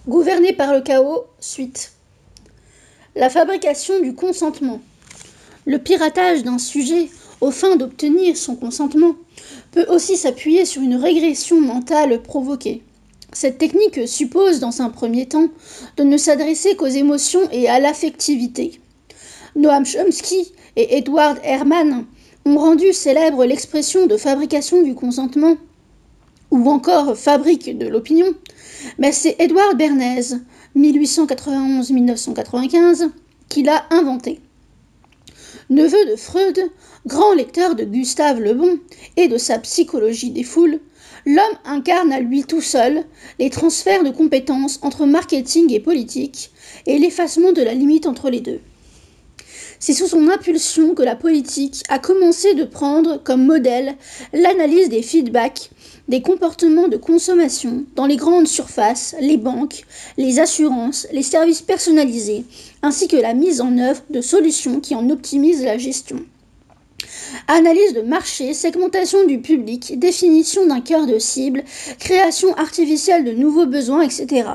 Gouverné par le chaos, suite. La fabrication du consentement. Le piratage d'un sujet aux fins d'obtenir son consentement peut aussi s'appuyer sur une régression mentale provoquée. Cette technique suppose, dans un premier temps, de ne s'adresser qu'aux émotions et à l'affectivité. Noam Chomsky et Edward Herman ont rendu célèbre l'expression de fabrication du consentement, ou encore fabrique de l'opinion, mais c'est Edward Bernays, 1891-1995, qui l'a inventé. Neveu de Freud, grand lecteur de Gustave Le Bon et de sa psychologie des foules, l'homme incarne à lui tout seul les transferts de compétences entre marketing et politique et l'effacement de la limite entre les deux. C'est sous son impulsion que la politique a commencé de prendre comme modèle l'analyse des feedbacks, des comportements de consommation dans les grandes surfaces, les banques, les assurances, les services personnalisés, ainsi que la mise en œuvre de solutions qui en optimisent la gestion. Analyse de marché, segmentation du public, définition d'un cœur de cible, création artificielle de nouveaux besoins, etc.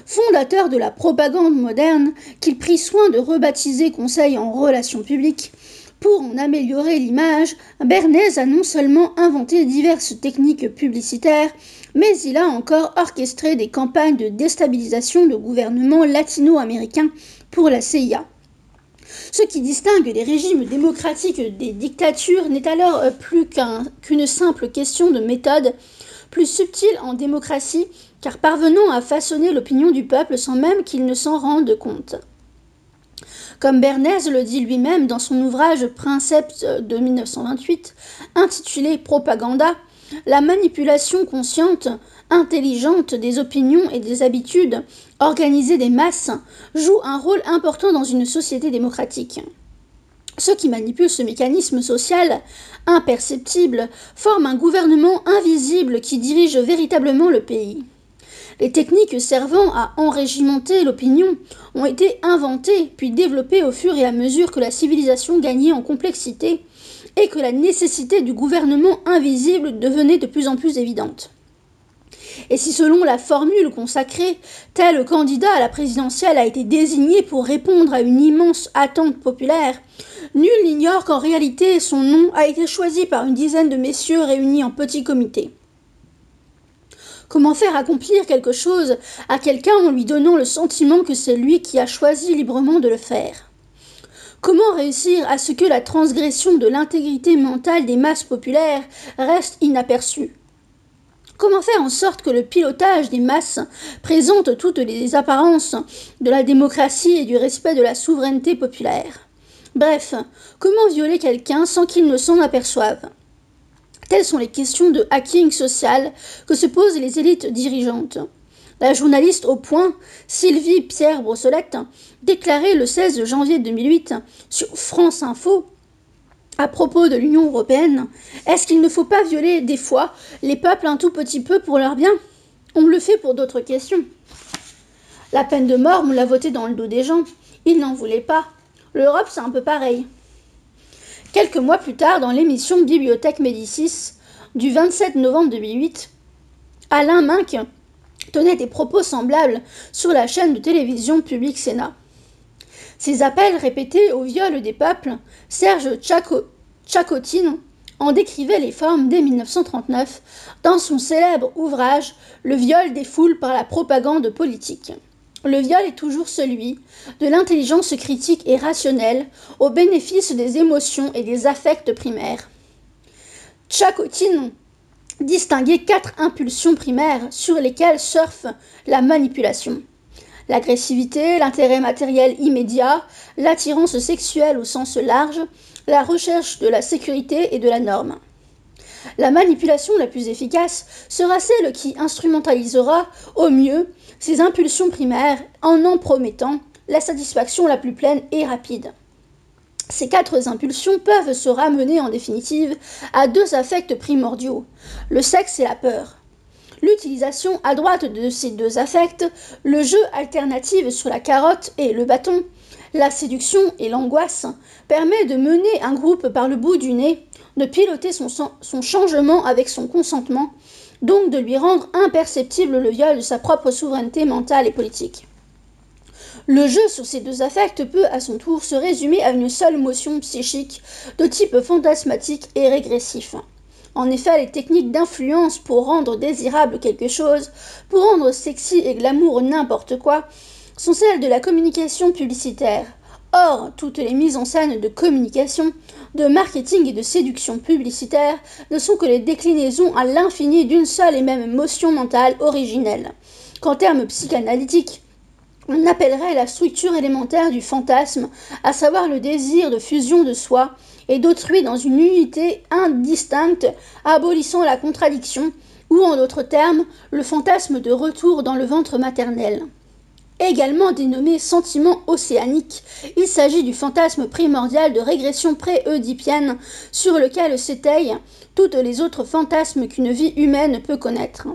Fondateur de la propagande moderne, qu'il prit soin de rebaptiser Conseil en relations publiques, pour en améliorer l'image, Bernays a non seulement inventé diverses techniques publicitaires, mais il a encore orchestré des campagnes de déstabilisation de gouvernements latino-américains pour la CIA. Ce qui distingue les régimes démocratiques des dictatures n'est alors plus qu'une simple question de méthode, plus subtile en démocratie, car parvenant à façonner l'opinion du peuple sans même qu'il ne s'en rende compte. Comme Bernays le dit lui-même dans son ouvrage Princeps de 1928, intitulé Propaganda, la manipulation consciente, intelligente des opinions et des habitudes, organisée des masses, joue un rôle important dans une société démocratique. Ceux qui manipulent ce mécanisme social, imperceptible, forment un gouvernement invisible qui dirige véritablement le pays. Les techniques servant à enrégimenter l'opinion ont été inventées puis développées au fur et à mesure que la civilisation gagnait en complexité et que la nécessité du gouvernement invisible devenait de plus en plus évidente. Et si selon la formule consacrée, tel candidat à la présidentielle a été désigné pour répondre à une immense attente populaire, nul n'ignore qu'en réalité son nom a été choisi par une dizaine de messieurs réunis en petit comité. Comment faire accomplir quelque chose à quelqu'un en lui donnant le sentiment que c'est lui qui a choisi librement de le faire? Comment réussir à ce que la transgression de l'intégrité mentale des masses populaires reste inaperçue? Comment faire en sorte que le pilotage des masses présente toutes les apparences de la démocratie et du respect de la souveraineté populaire? Bref, comment violer quelqu'un sans qu'il ne s'en aperçoive? Telles sont les questions de hacking social que se posent les élites dirigeantes. La journaliste au Point, Sylvie Pierre Brossolette, déclarait le 16 janvier 2008 sur France Info à propos de l'Union européenne: est-ce qu'il ne faut pas violer des fois les peuples un tout petit peu pour leur bien? On le fait pour d'autres questions. La peine de mort, on l'a votée dans le dos des gens. Ils n'en voulaient pas. L'Europe, c'est un peu pareil. Quelques mois plus tard, dans l'émission Bibliothèque Médicis du 27 novembre 2008, Alain Minc tenait des propos semblables sur la chaîne de télévision Public Sénat. Ces appels répétés au viol des peuples, Serge Tchakotine en décrivait les formes dès 1939 dans son célèbre ouvrage « Le viol des foules par la propagande politique ». Le viol est toujours celui de l'intelligence critique et rationnelle au bénéfice des émotions et des affects primaires. Tchakotine distinguait 4 impulsions primaires sur lesquelles surfe la manipulation: l'agressivité, l'intérêt matériel immédiat, l'attirance sexuelle au sens large, la recherche de la sécurité et de la norme. La manipulation la plus efficace sera celle qui instrumentalisera au mieux ces impulsions primaires en promettant la satisfaction la plus pleine et rapide. Ces 4 impulsions peuvent se ramener en définitive à 2 affects primordiaux, le sexe et la peur. L'utilisation adroite de ces 2 affects, le jeu alternatif sur la carotte et le bâton, la séduction et l'angoisse, permet de mener un groupe par le bout du nez, de piloter son changement avec son consentement donc de lui rendre imperceptible le viol de sa propre souveraineté mentale et politique. Le jeu sur ces deux affects peut, à son tour, se résumer à une seule motion psychique de type fantasmatique et régressif. En effet, les techniques d'influence pour rendre désirable quelque chose, pour rendre sexy et glamour n'importe quoi, sont celles de la communication publicitaire. Or, toutes les mises en scène de communication, de marketing et de séduction publicitaire ne sont que les déclinaisons à l'infini d'une seule et même motion mentale originelle, qu'en termes psychanalytiques, on appellerait la structure élémentaire du fantasme, à savoir le désir de fusion de soi et d'autrui dans une unité indistincte, abolissant la contradiction, ou en d'autres termes, le fantasme de retour dans le ventre maternel. Également dénommé sentiment océanique, il s'agit du fantasme primordial de régression pré-oedipienne sur lequel s'étayent toutes les autres fantasmes qu'une vie humaine peut connaître.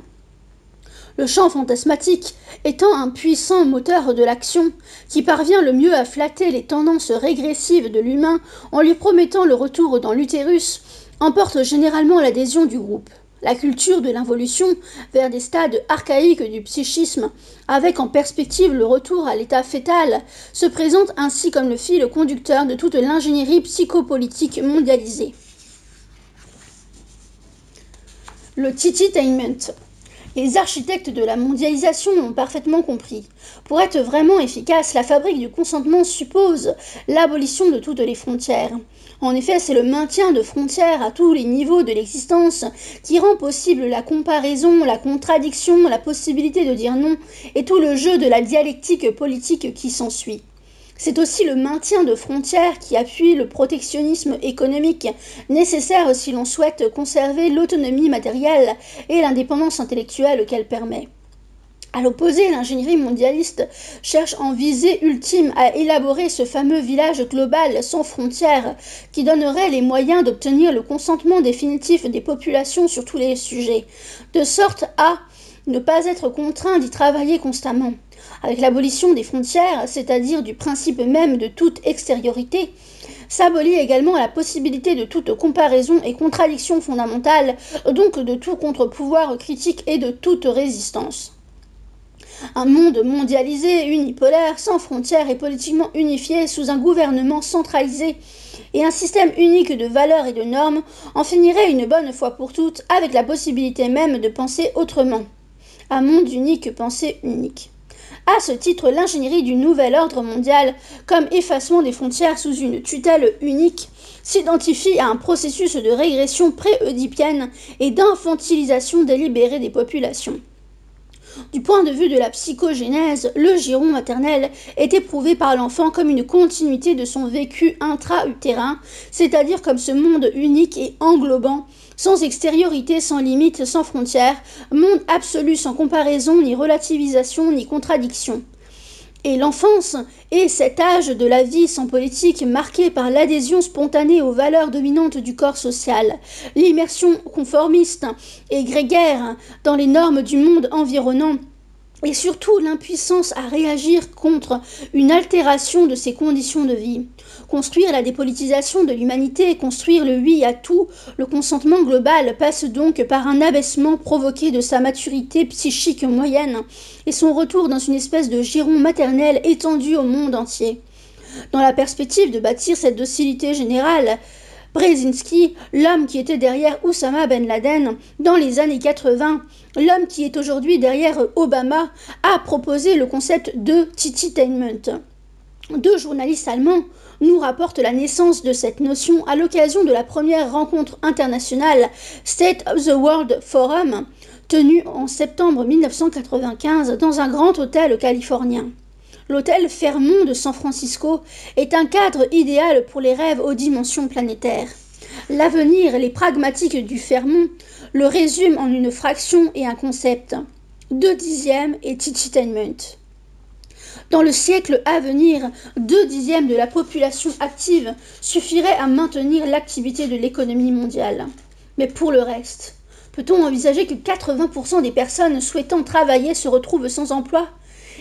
Le champ fantasmatique étant un puissant moteur de l'action qui parvient le mieux à flatter les tendances régressives de l'humain en lui promettant le retour dans l'utérus, emporte généralement l'adhésion du groupe. La culture de l'involution vers des stades archaïques du psychisme, avec en perspective le retour à l'état fœtal, se présente ainsi comme le fil conducteur de toute l'ingénierie psychopolitique mondialisée. Le tititainment. Les architectes de la mondialisation l'ont parfaitement compris. Pour être vraiment efficace, la fabrique du consentement suppose l'abolition de toutes les frontières. En effet, c'est le maintien de frontières à tous les niveaux de l'existence qui rend possible la comparaison, la contradiction, la possibilité de dire non et tout le jeu de la dialectique politique qui s'ensuit. C'est aussi le maintien de frontières qui appuie le protectionnisme économique, nécessaire si l'on souhaite conserver l'autonomie matérielle et l'indépendance intellectuelle qu'elle permet. À l'opposé, l'ingénierie mondialiste cherche en visée ultime à élaborer ce fameux village global sans frontières qui donnerait les moyens d'obtenir le consentement définitif des populations sur tous les sujets, de sorte à ne pas être contraint d'y travailler constamment. Avec l'abolition des frontières, c'est-à-dire du principe même de toute extériorité, s'abolit également la possibilité de toute comparaison et contradiction fondamentale, donc de tout contre-pouvoir critique et de toute résistance. Un monde mondialisé, unipolaire, sans frontières et politiquement unifié sous un gouvernement centralisé et un système unique de valeurs et de normes en finirait une bonne fois pour toutes avec la possibilité même de penser autrement. Un monde unique, pensée unique. À ce titre, l'ingénierie du nouvel ordre mondial, comme effacement des frontières sous une tutelle unique, s'identifie à un processus de régression pré-oedipienne et d'infantilisation délibérée des populations. Du point de vue de la psychogénèse, le giron maternel est éprouvé par l'enfant comme une continuité de son vécu intra-utérin, c'est-à-dire comme ce monde unique et englobant, sans extériorité, sans limite, sans frontières, monde absolu sans comparaison, ni relativisation, ni contradiction. Et l'enfance est cet âge de la vie sans politique marqué par l'adhésion spontanée aux valeurs dominantes du corps social, l'immersion conformiste et grégaire dans les normes du monde environnant, et surtout l'impuissance à réagir contre une altération de ses conditions de vie. Construire la dépolitisation de l'humanité, construire le oui à tout, le consentement global passe donc par un abaissement provoqué de sa maturité psychique moyenne et son retour dans une espèce de giron maternel étendu au monde entier. Dans la perspective de bâtir cette docilité générale, Brzezinski, l'homme qui était derrière Oussama Ben Laden dans les années 80, l'homme qui est aujourd'hui derrière Obama, a proposé le concept de tititainment. Deux journalistes allemands nous rapportent la naissance de cette notion à l'occasion de la première rencontre internationale State of the World Forum, tenue en septembre 1995 dans un grand hôtel californien. L'hôtel Fairmont de San Francisco est un cadre idéal pour les rêves aux dimensions planétaires. L'avenir et les pragmatiques du Fairmont le résument en une fraction et un concept. 2/10 et tititainment. Dans le siècle à venir, 2/10 de la population active suffirait à maintenir l'activité de l'économie mondiale. Mais pour le reste, peut-on envisager que 80% des personnes souhaitant travailler se retrouvent sans emploi ?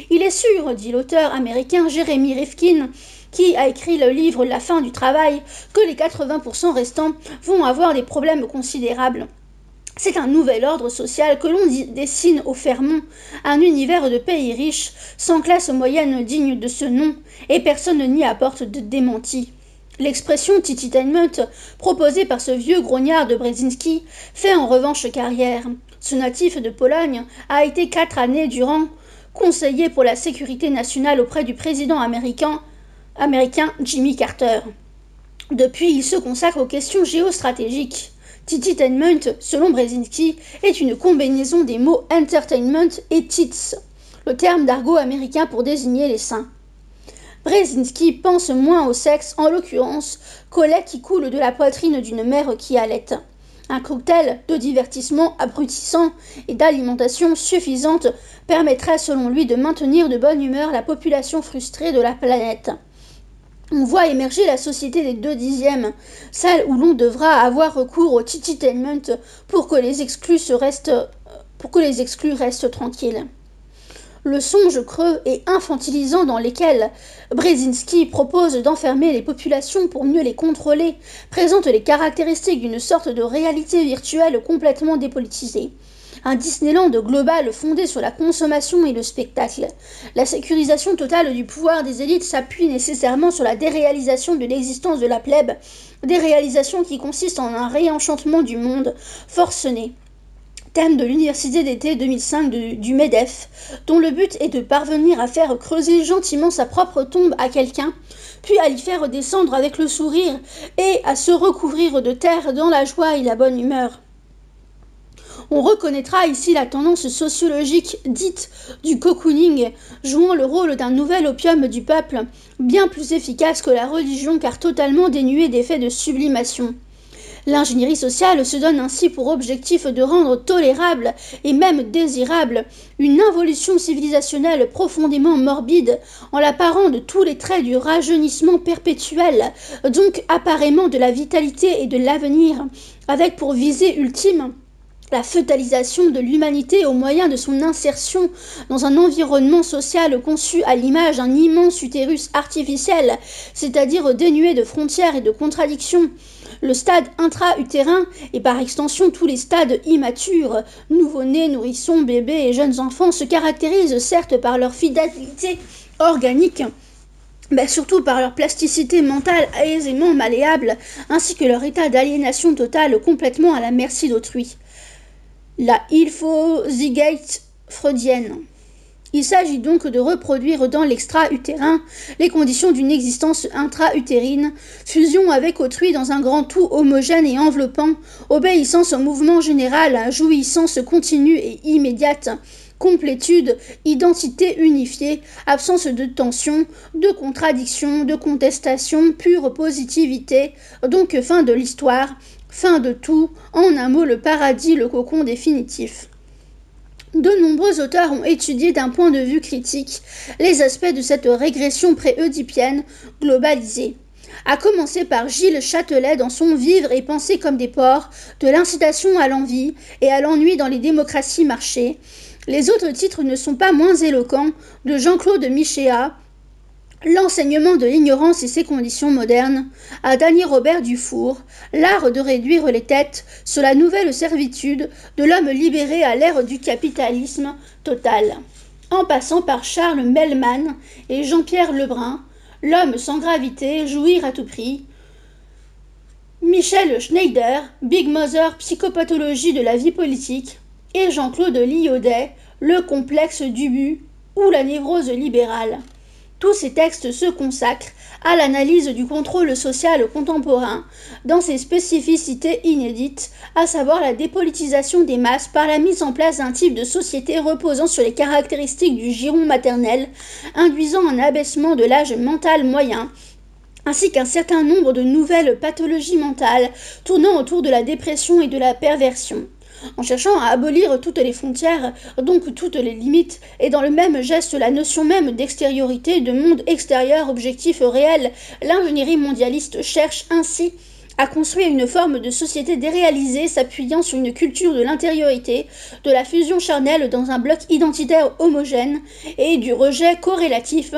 Il est sûr, dit l'auteur américain Jeremy Rifkin, qui a écrit le livre La fin du travail, que les 80% restants vont avoir des problèmes considérables. C'est un nouvel ordre social que l'on dessine au Fairmont, un univers de pays riches, sans classe moyenne digne de ce nom, et personne n'y apporte de démenti. L'expression tititainment, proposée par ce vieux grognard de Brzezinski, fait en revanche carrière. Ce natif de Pologne a été 4 années durant conseiller pour la sécurité nationale auprès du président américain Jimmy Carter. Depuis, il se consacre aux questions géostratégiques. Tititainment, selon Brzezinski, est une combinaison des mots entertainment et tits, le terme d'argot américain pour désigner les seins. Brzezinski pense moins au sexe, en l'occurrence, qu'au lait qui coule de la poitrine d'une mère qui allaite. Un cocktail de divertissement abrutissant et d'alimentation suffisante permettrait selon lui de maintenir de bonne humeur la population frustrée de la planète. On voit émerger la société des 2/10, celle où l'on devra avoir recours au tititainment pour que les exclus restent tranquilles. Le songe creux et infantilisant dans lesquels Brzezinski propose d'enfermer les populations pour mieux les contrôler présente les caractéristiques d'une sorte de réalité virtuelle complètement dépolitisée. Un Disneyland global fondé sur la consommation et le spectacle. La sécurisation totale du pouvoir des élites s'appuie nécessairement sur la déréalisation de l'existence de la plèbe, déréalisation qui consiste en un réenchantement du monde forcené. Thème de l'université d'été 2005 du MEDEF, dont le but est de parvenir à faire creuser gentiment sa propre tombe à quelqu'un, puis à l'y faire descendre avec le sourire et à se recouvrir de terre dans la joie et la bonne humeur. On reconnaîtra ici la tendance sociologique dite du cocooning, jouant le rôle d'un nouvel opium du peuple, bien plus efficace que la religion car totalement dénuée d'effets de sublimation. L'ingénierie sociale se donne ainsi pour objectif de rendre tolérable et même désirable une involution civilisationnelle profondément morbide en la parant de tous les traits du rajeunissement perpétuel, donc appareillement de la vitalité et de l'avenir, avec pour visée ultime la fœtalisation de l'humanité au moyen de son insertion dans un environnement social conçu à l'image d'un immense utérus artificiel, c'est-à-dire dénué de frontières et de contradictions. Le stade intra-utérin et par extension tous les stades immatures, nouveau-nés, nourrissons, bébés et jeunes enfants se caractérisent certes par leur fidélité organique, mais surtout par leur plasticité mentale aisément malléable, ainsi que leur état d'aliénation totale complètement à la merci d'autrui. La ilfozygate freudienne. Il s'agit donc de reproduire dans l'extra-utérin les conditions d'une existence intra-utérine, fusion avec autrui dans un grand tout homogène et enveloppant, obéissance au mouvement général, jouissance continue et immédiate, complétude, identité unifiée, absence de tension, de contradiction, de contestation, pure positivité, donc fin de l'histoire, fin de tout, en un mot le paradis, le cocon définitif. De nombreux auteurs ont étudié d'un point de vue critique les aspects de cette régression pré-oedipienne globalisée. À commencer par Gilles Châtelet dans son Vivre et penser comme des porcs, de l'incitation à l'envie et à l'ennui dans les démocraties marchées. Les autres titres ne sont pas moins éloquents, de Jean-Claude Michéa, L'enseignement de l'ignorance et ses conditions modernes, à Dany Robert Dufour, L'art de réduire les têtes sur la nouvelle servitude de l'homme libéré à l'ère du capitalisme total, en passant par Charles Mellman et Jean-Pierre Lebrun, L'homme sans gravité, jouir à tout prix, Michel Schneider, Big Mother, psychopathologie de la vie politique, et Jean-Claude Lyaudet, Le complexe du but ou la névrose libérale. Tous ces textes se consacrent à l'analyse du contrôle social contemporain dans ses spécificités inédites, à savoir la dépolitisation des masses par la mise en place d'un type de société reposant sur les caractéristiques du giron maternel, induisant un abaissement de l'âge mental moyen, ainsi qu'un certain nombre de nouvelles pathologies mentales tournant autour de la dépression et de la perversion. En cherchant à abolir toutes les frontières, donc toutes les limites, et dans le même geste la notion même d'extériorité, de monde extérieur, objectif réel, l'ingénierie mondialiste cherche ainsi à construire une forme de société déréalisée s'appuyant sur une culture de l'intériorité, de la fusion charnelle dans un bloc identitaire homogène et du rejet corrélatif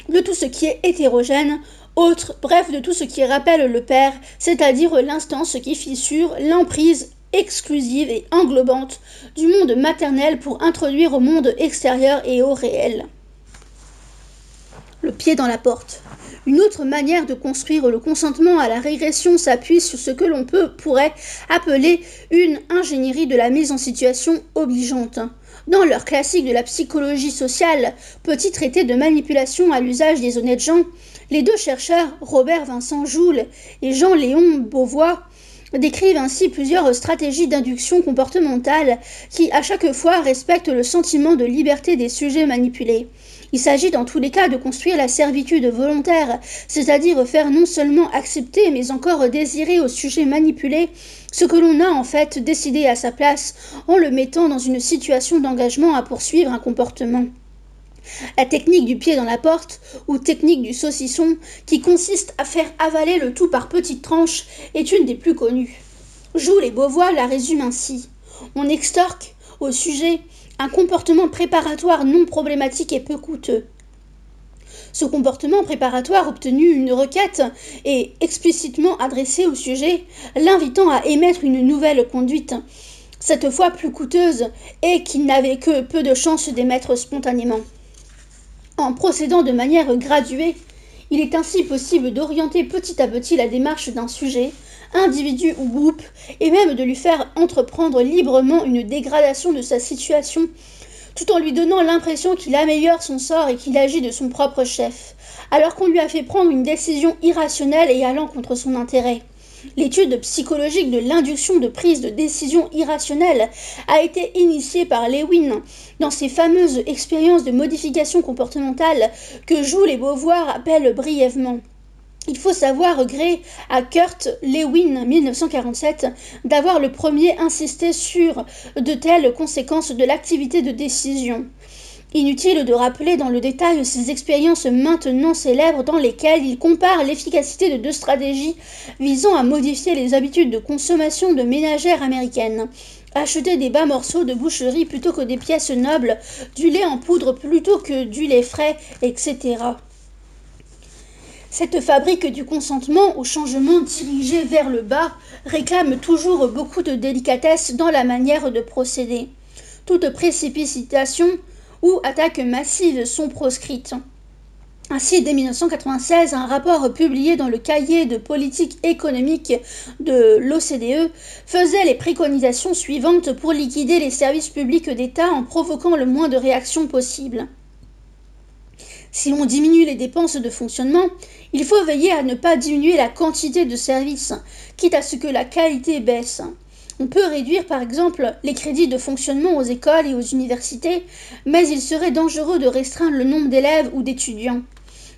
de tout ce qui est hétérogène, autre, bref de tout ce qui rappelle le père, c'est-à-dire l'instance qui fissure, l'emprise exclusive et englobante du monde maternel pour introduire au monde extérieur et au réel. Le pied dans la porte. Une autre manière de construire le consentement à la régression s'appuie sur ce que l'on pourrait appeler une ingénierie de la mise en situation obligeante. Dans leur classique de la psychologie sociale, petit traité de manipulation à l'usage des honnêtes gens, les deux chercheurs, Robert Vincent Joule et Jean-Léon Beauvois, décrivent ainsi plusieurs stratégies d'induction comportementale qui, à chaque fois, respectent le sentiment de liberté des sujets manipulés. Il s'agit dans tous les cas de construire la servitude volontaire, c'est-à-dire faire non seulement accepter, mais encore désirer au sujet manipulé ce que l'on a en fait décidé à sa place en le mettant dans une situation d'engagement à poursuivre un comportement. La technique du pied dans la porte, ou technique du saucisson, qui consiste à faire avaler le tout par petites tranches, est une des plus connues. Joule et Beauvois la résument ainsi. On extorque au sujet un comportement préparatoire non problématique et peu coûteux. Ce comportement préparatoire obtenu une requête est explicitement adressé au sujet, l'invitant à émettre une nouvelle conduite, cette fois plus coûteuse et qu'il n'avait que peu de chances d'émettre spontanément. En procédant de manière graduée, il est ainsi possible d'orienter petit à petit la démarche d'un sujet, individu ou groupe, et même de lui faire entreprendre librement une dégradation de sa situation, tout en lui donnant l'impression qu'il améliore son sort et qu'il agit de son propre chef, alors qu'on lui a fait prendre une décision irrationnelle et allant contre son intérêt. L'étude psychologique de l'induction de prise de décision irrationnelle a été initiée par Lewin dans ses fameuses expériences de modification comportementale que Joule et Beauvois rappellent brièvement. Il faut savoir gré à Kurt Lewin, 1947, d'avoir le premier insisté sur de telles conséquences de l'activité de décision. Inutile de rappeler dans le détail ces expériences maintenant célèbres dans lesquelles il compare l'efficacité de deux stratégies visant à modifier les habitudes de consommation de ménagères américaines. Acheter des bas morceaux de boucherie plutôt que des pièces nobles, du lait en poudre plutôt que du lait frais, etc. Cette fabrique du consentement au changement dirigé vers le bas réclame toujours beaucoup de délicatesse dans la manière de procéder. Toute précipitation ou attaques massives sont proscrites. Ainsi, dès 1996, un rapport publié dans le cahier de politique économique de l'OCDE faisait les préconisations suivantes pour liquider les services publics d'État en provoquant le moins de réactions possible. Si l'on diminue les dépenses de fonctionnement, il faut veiller à ne pas diminuer la quantité de services, quitte à ce que la qualité baisse. On peut réduire par exemple les crédits de fonctionnement aux écoles et aux universités, mais il serait dangereux de restreindre le nombre d'élèves ou d'étudiants.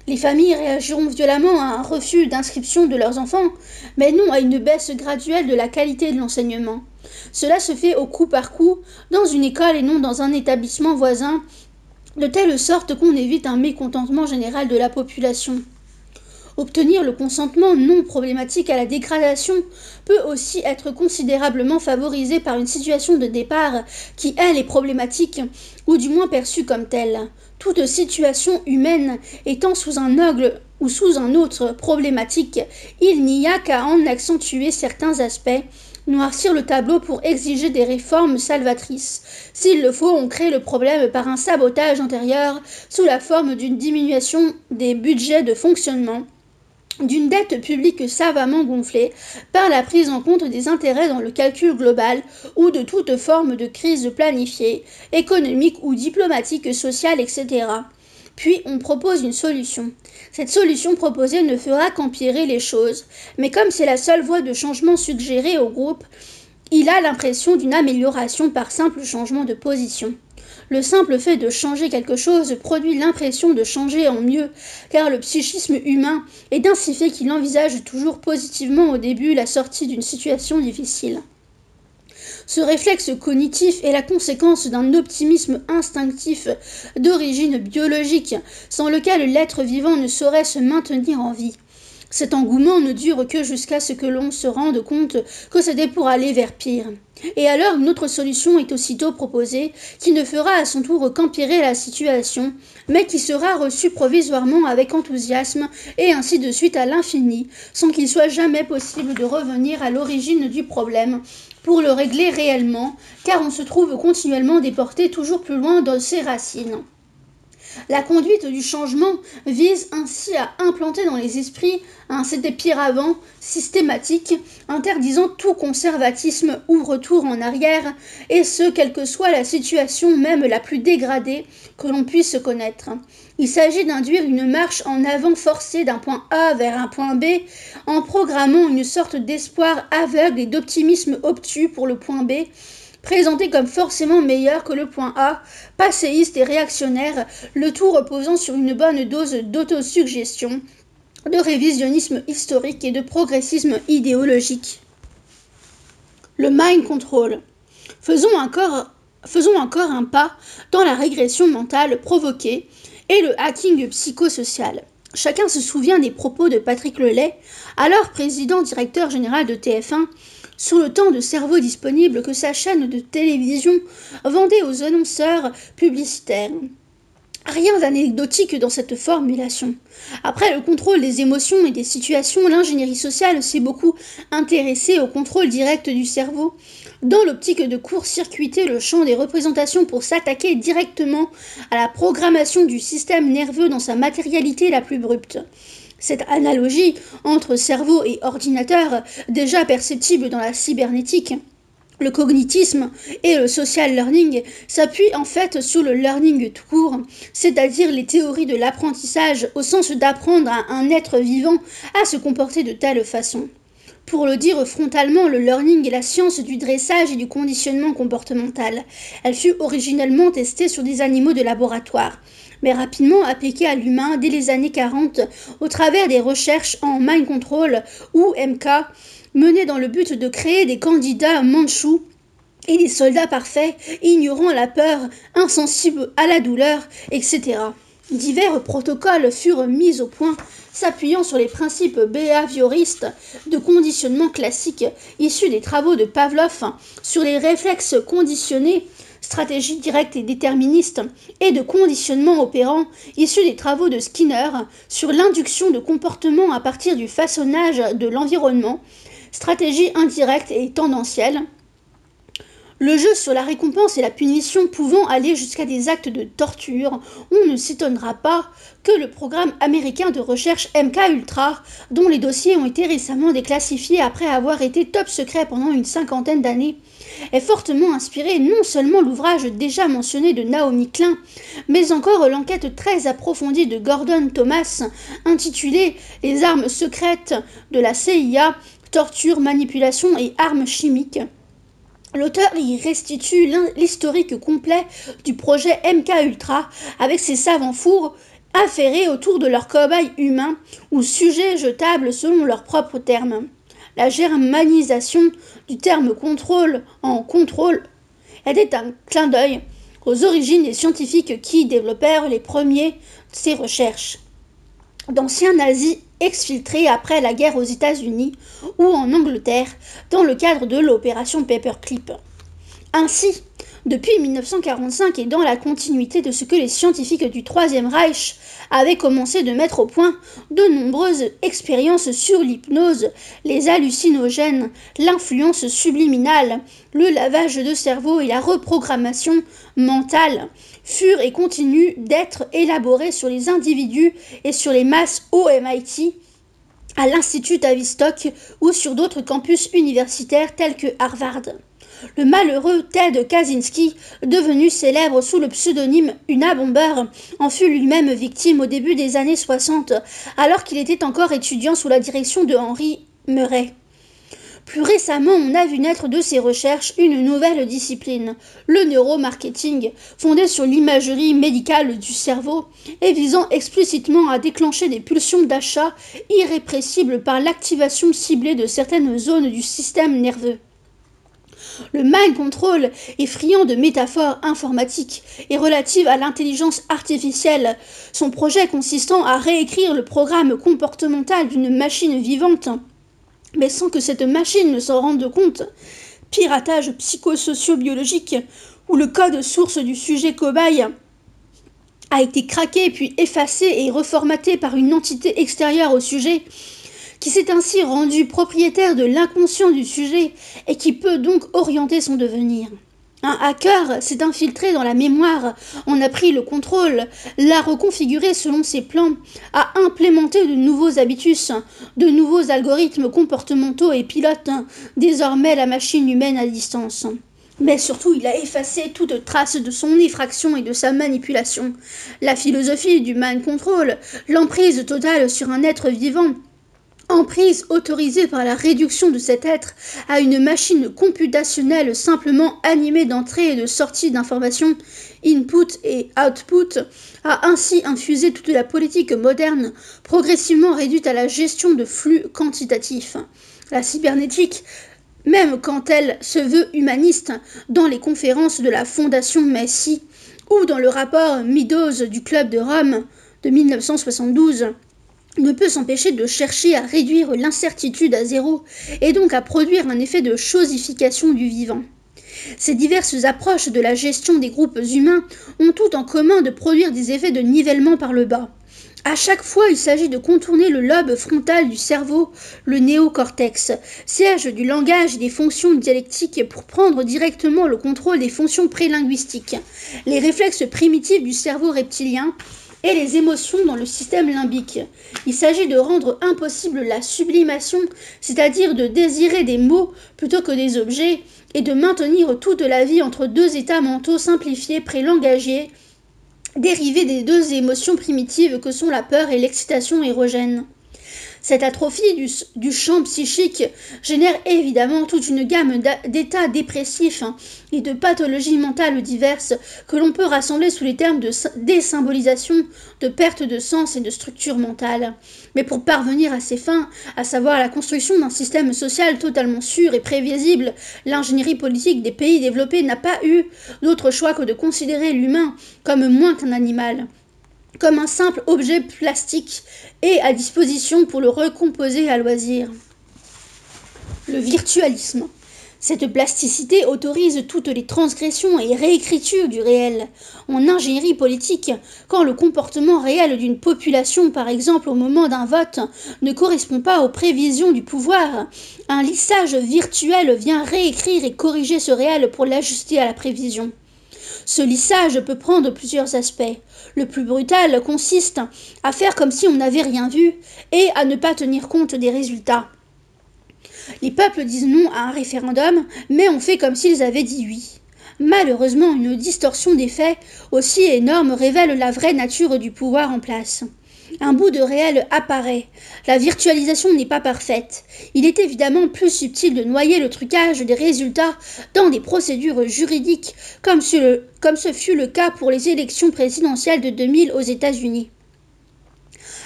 Les familles réagiront violemment à un refus d'inscription de leurs enfants, mais non à une baisse graduelle de la qualité de l'enseignement. Cela se fait au coup par coup, dans une école et non dans un établissement voisin, de telle sorte qu'on évite un mécontentement général de la population. Obtenir le consentement non problématique à la dégradation peut aussi être considérablement favorisé par une situation de départ qui, elle, est problématique, ou du moins perçue comme telle. Toute situation humaine étant sous un angle ou sous un autre problématique, il n'y a qu'à en accentuer certains aspects, noircir le tableau pour exiger des réformes salvatrices. S'il le faut, on crée le problème par un sabotage antérieur sous la forme d'une diminution des budgets de fonctionnement, d'une dette publique savamment gonflée par la prise en compte des intérêts dans le calcul global ou de toute forme de crise planifiée, économique ou diplomatique, sociale, etc. Puis on propose une solution. Cette solution proposée ne fera qu'empirer les choses, mais comme c'est la seule voie de changement suggérée au groupe, il a l'impression d'une amélioration par simple changement de position. Le simple fait de changer quelque chose produit l'impression de changer en mieux, car le psychisme humain est d'ainsi fait qu'il envisage toujours positivement au début la sortie d'une situation difficile. Ce réflexe cognitif est la conséquence d'un optimisme instinctif d'origine biologique, sans lequel l'être vivant ne saurait se maintenir en vie. Cet engouement ne dure que jusqu'à ce que l'on se rende compte que c'était pour aller vers pire. Et alors une autre solution est aussitôt proposée, qui ne fera à son tour qu'empirer la situation, mais qui sera reçue provisoirement avec enthousiasme, et ainsi de suite à l'infini, sans qu'il soit jamais possible de revenir à l'origine du problème, pour le régler réellement, car on se trouve continuellement déporté toujours plus loin de ses racines. La conduite du changement vise ainsi à implanter dans les esprits un c'était pire avant systématique, interdisant tout conservatisme ou retour en arrière, et ce, quelle que soit la situation même la plus dégradée que l'on puisse connaître. Il s'agit d'induire une marche en avant forcée d'un point A vers un point B, en programmant une sorte d'espoir aveugle et d'optimisme obtus pour le point B, présenté comme forcément meilleur que le point A, passéiste et réactionnaire, le tout reposant sur une bonne dose d'autosuggestion, de révisionnisme historique et de progressisme idéologique. Le mind control. Faisons encore un pas dans la régression mentale provoquée et le hacking psychosocial. Chacun se souvient des propos de Patrick Lelay, alors président-directeur général de TF1, sur le temps de cerveau disponible que sa chaîne de télévision vendait aux annonceurs publicitaires. Rien d'anecdotique dans cette formulation. Après le contrôle des émotions et des situations, l'ingénierie sociale s'est beaucoup intéressée au contrôle direct du cerveau, dans l'optique de court-circuiter le champ des représentations pour s'attaquer directement à la programmation du système nerveux dans sa matérialité la plus brute. Cette analogie entre cerveau et ordinateur, déjà perceptible dans la cybernétique, le cognitisme et le social learning, s'appuie en fait sur le learning tout court, c'est-à-dire les théories de l'apprentissage au sens d'apprendre à un être vivant à se comporter de telle façon. Pour le dire frontalement, le learning est la science du dressage et du conditionnement comportemental. Elle fut originellement testée sur des animaux de laboratoire, mais rapidement appliquée à l'humain dès les années 40 au travers des recherches en mind control ou MK, menées dans le but de créer des candidats mandchous et des soldats parfaits, ignorant la peur, insensibles à la douleur, etc. Divers protocoles furent mis au point, s'appuyant sur les principes behavioristes de conditionnement classique issus des travaux de Pavlov sur les réflexes conditionnés, stratégie directe et déterministe, et de conditionnement opérant issus des travaux de Skinner sur l'induction de comportement à partir du façonnage de l'environnement, stratégie indirecte et tendancielle. Le jeu sur la récompense et la punition pouvant aller jusqu'à des actes de torture, on ne s'étonnera pas que le programme américain de recherche MKUltra, dont les dossiers ont été récemment déclassifiés après avoir été top secret pendant une 50aine d'années, ait fortement inspiré non seulement l'ouvrage déjà mentionné de Naomi Klein, mais encore l'enquête très approfondie de Gordon Thomas, intitulée « Les armes secrètes de la CIA, torture, manipulation et armes chimiques ». L'auteur y restitue l'historique complet du projet MKUltra avec ses savants fours affairés autour de leurs cobayes humains ou sujets jetables selon leurs propres termes. La germanisation du terme contrôle en contrôle était un clin d'œil aux origines des scientifiques qui développèrent les premiers de ces recherches. D'anciens nazis exfiltrés après la guerre aux États-Unis ou en Angleterre dans le cadre de l'opération Paperclip. Ainsi, depuis 1945 et dans la continuité de ce que les scientifiques du Troisième Reich avaient commencé de mettre au point, de nombreuses expériences sur l'hypnose, les hallucinogènes, l'influence subliminale, le lavage de cerveau et la reprogrammation mentale furent et continuent d'être élaborées sur les individus et sur les masses au MIT, à l'Institut Tavistock ou sur d'autres campus universitaires tels que Harvard. Le malheureux Ted Kaczynski, devenu célèbre sous le pseudonyme Una Bomber, en fut lui-même victime au début des années 60, alors qu'il était encore étudiant sous la direction de Henry Murray. Plus récemment, on a vu naître de ces recherches une nouvelle discipline, le neuromarketing, fondé sur l'imagerie médicale du cerveau et visant explicitement à déclencher des pulsions d'achat irrépressibles par l'activation ciblée de certaines zones du système nerveux. Le mind control est friand de métaphores informatiques et relatives à l'intelligence artificielle, son projet consistant à réécrire le programme comportemental d'une machine vivante, mais sans que cette machine ne s'en rende compte. Piratage psychosocio-biologique, où le code source du sujet cobaye a été craqué puis effacé et reformaté par une entité extérieure au sujet, qui s'est ainsi rendu propriétaire de l'inconscient du sujet et qui peut donc orienter son devenir. Un hacker s'est infiltré dans la mémoire, en a pris le contrôle, l'a reconfiguré selon ses plans, a implémenté de nouveaux habitus, de nouveaux algorithmes comportementaux et pilote désormais la machine humaine à distance. Mais surtout, il a effacé toute trace de son effraction et de sa manipulation. La philosophie du mind control, l'emprise totale sur un être vivant, emprise autorisée par la réduction de cet être à une machine computationnelle simplement animée d'entrée et de sortie d'informations, input et output, a ainsi infusé toute la politique moderne, progressivement réduite à la gestion de flux quantitatifs. La cybernétique, même quand elle se veut humaniste, dans les conférences de la Fondation Messi ou dans le rapport Meadows du Club de Rome de 1972, ne peut s'empêcher de chercher à réduire l'incertitude à zéro et donc à produire un effet de chosification du vivant. Ces diverses approches de la gestion des groupes humains ont tout en commun de produire des effets de nivellement par le bas. À chaque fois, il s'agit de contourner le lobe frontal du cerveau, le néocortex, siège du langage et des fonctions dialectiques pour prendre directement le contrôle des fonctions prélinguistiques, les réflexes primitifs du cerveau reptilien et les émotions dans le système limbique. Il s'agit de rendre impossible la sublimation, c'est-à-dire de désirer des mots plutôt que des objets, et de maintenir toute la vie entre deux états mentaux simplifiés prélangagés, dérivés des deux émotions primitives que sont la peur et l'excitation érogène. Cette atrophie du champ psychique génère évidemment toute une gamme d'états dépressifs et de pathologies mentales diverses que l'on peut rassembler sous les termes de désymbolisation, de perte de sens et de structure mentale. Mais pour parvenir à ces fins, à savoir la construction d'un système social totalement sûr et prévisible, l'ingénierie politique des pays développés n'a pas eu d'autre choix que de considérer l'humain comme moins qu'un animal, comme un simple objet plastique et à disposition pour le recomposer à loisir. Le virtualisme. Cette plasticité autorise toutes les transgressions et réécritures du réel. En ingénierie politique, quand le comportement réel d'une population, par exemple au moment d'un vote, ne correspond pas aux prévisions du pouvoir, un lissage virtuel vient réécrire et corriger ce réel pour l'ajuster à la prévision. Ce lissage peut prendre plusieurs aspects. Le plus brutal consiste à faire comme si on n'avait rien vu et à ne pas tenir compte des résultats. Les peuples disent non à un référendum, mais on fait comme s'ils avaient dit oui. Malheureusement, une distorsion des faits aussi énorme révèle la vraie nature du pouvoir en place. Un bout de réel apparaît. La virtualisation n'est pas parfaite. Il est évidemment plus subtil de noyer le trucage des résultats dans des procédures juridiques, comme ce fut le cas pour les élections présidentielles de 2000 aux États-Unis.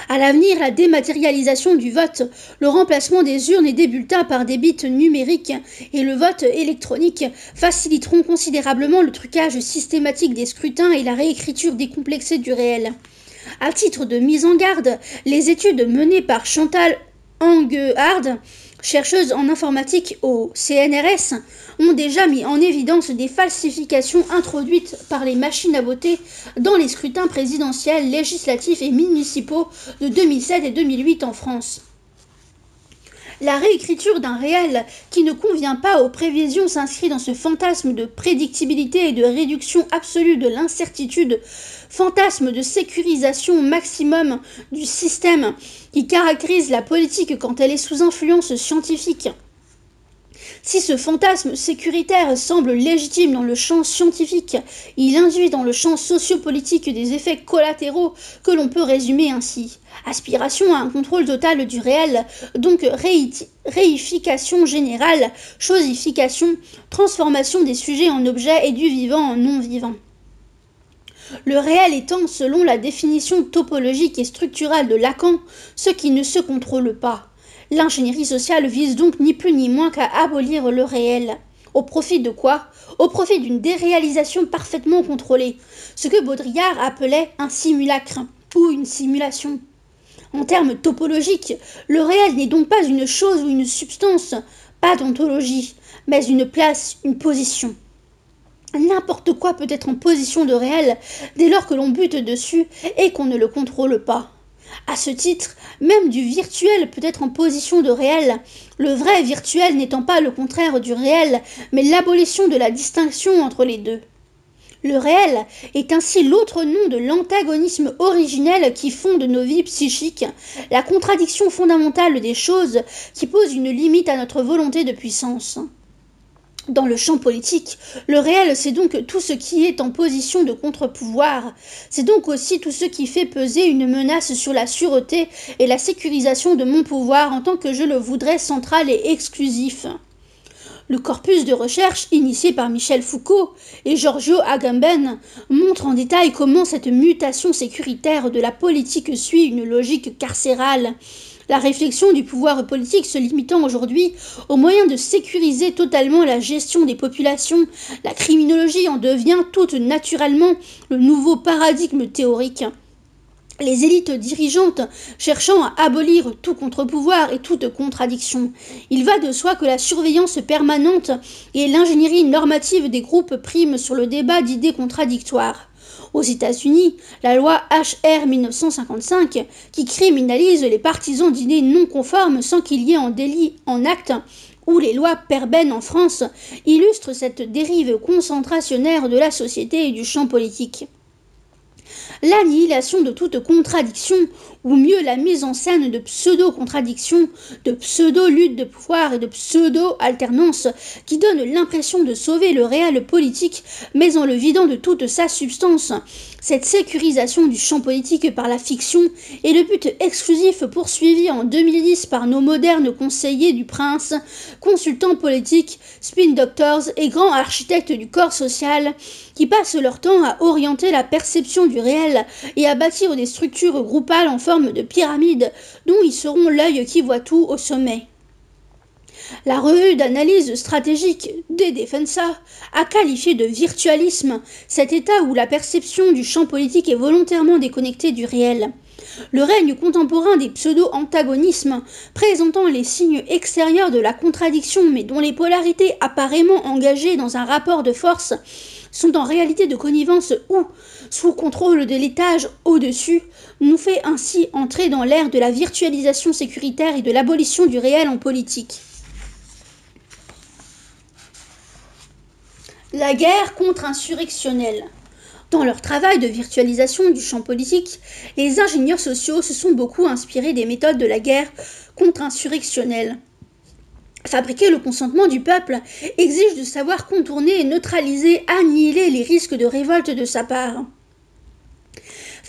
À l'avenir, la dématérialisation du vote, le remplacement des urnes et des bulletins par des bits numériques et le vote électronique faciliteront considérablement le trucage systématique des scrutins et la réécriture décomplexée du réel. À titre de mise en garde, les études menées par Chantal Anguard, chercheuse en informatique au CNRS, ont déjà mis en évidence des falsifications introduites par les machines à voter dans les scrutins présidentiels, législatifs et municipaux de 2007 et 2008 en France. La réécriture d'un réel qui ne convient pas aux prévisions s'inscrit dans ce fantasme de prédictibilité et de réduction absolue de l'incertitude, fantasme de sécurisation maximum du système qui caractérise la politique quand elle est sous influence scientifique. Si ce fantasme sécuritaire semble légitime dans le champ scientifique, il induit dans le champ sociopolitique des effets collatéraux que l'on peut résumer ainsi. Aspiration à un contrôle total du réel, donc réification générale, chosification, transformation des sujets en objets et du vivant en non-vivant. Le réel étant, selon la définition topologique et structurale de Lacan, ce qui ne se contrôle pas. L'ingénierie sociale vise donc ni plus ni moins qu'à abolir le réel. Au profit de quoi? Au profit d'une déréalisation parfaitement contrôlée, ce que Baudrillard appelait un simulacre ou une simulation. En termes topologiques, le réel n'est donc pas une chose ou une substance, pas d'ontologie, mais une place, une position. N'importe quoi peut être en position de réel dès lors que l'on bute dessus et qu'on ne le contrôle pas. À ce titre, même du virtuel peut être en position de réel, le vrai virtuel n'étant pas le contraire du réel, mais l'abolition de la distinction entre les deux. Le réel est ainsi l'autre nom de l'antagonisme originel qui fonde nos vies psychiques, la contradiction fondamentale des choses qui pose une limite à notre volonté de puissance. Dans le champ politique, le réel, c'est donc tout ce qui est en position de contre-pouvoir. C'est donc aussi tout ce qui fait peser une menace sur la sûreté et la sécurisation de mon pouvoir en tant que je le voudrais central et exclusif. Le corpus de recherche initié par Michel Foucault et Giorgio Agamben montre en détail comment cette mutation sécuritaire de la politique suit une logique carcérale. La réflexion du pouvoir politique se limitant aujourd'hui aux moyens de sécuriser totalement la gestion des populations, la criminologie en devient toute naturellement le nouveau paradigme théorique. Les élites dirigeantes cherchant à abolir tout contre-pouvoir et toute contradiction. Il va de soi que la surveillance permanente et l'ingénierie normative des groupes priment sur le débat d'idées contradictoires. Aux États-Unis, la loi H.R. 1955, qui criminalise les partisans d'idées non conformes sans qu'il y ait un délit en acte, ou les lois Perben en France, illustrent cette dérive concentrationnaire de la société et du champ politique. L'annihilation de toute contradiction, ou mieux la mise en scène de pseudo-contradictions, de pseudo-lutte de pouvoir et de pseudo-alternance qui donnent l'impression de sauver le réel politique, mais en le vidant de toute sa substance. Cette sécurisation du champ politique par la fiction est le but exclusif poursuivi en 2010 par nos modernes conseillers du prince, consultants politiques, spin doctors et grands architectes du corps social, qui passent leur temps à orienter la perception du réel et à bâtir des structures groupales en forme de pyramide dont ils seront l'œil qui voit tout au sommet. La revue d'analyse stratégique De Defensa a qualifié de virtualisme cet état où la perception du champ politique est volontairement déconnectée du réel. Le règne contemporain des pseudo-antagonismes, présentant les signes extérieurs de la contradiction mais dont les polarités apparemment engagées dans un rapport de force sont en réalité de connivence ou sous contrôle de l'étage au-dessus, nous fait ainsi entrer dans l'ère de la virtualisation sécuritaire et de l'abolition du réel en politique. La guerre contre-insurrectionnelle. Dans leur travail de virtualisation du champ politique, les ingénieurs sociaux se sont beaucoup inspirés des méthodes de la guerre contre-insurrectionnelle. Fabriquer le consentement du peuple exige de savoir contourner, neutraliser, annihiler les risques de révolte de sa part.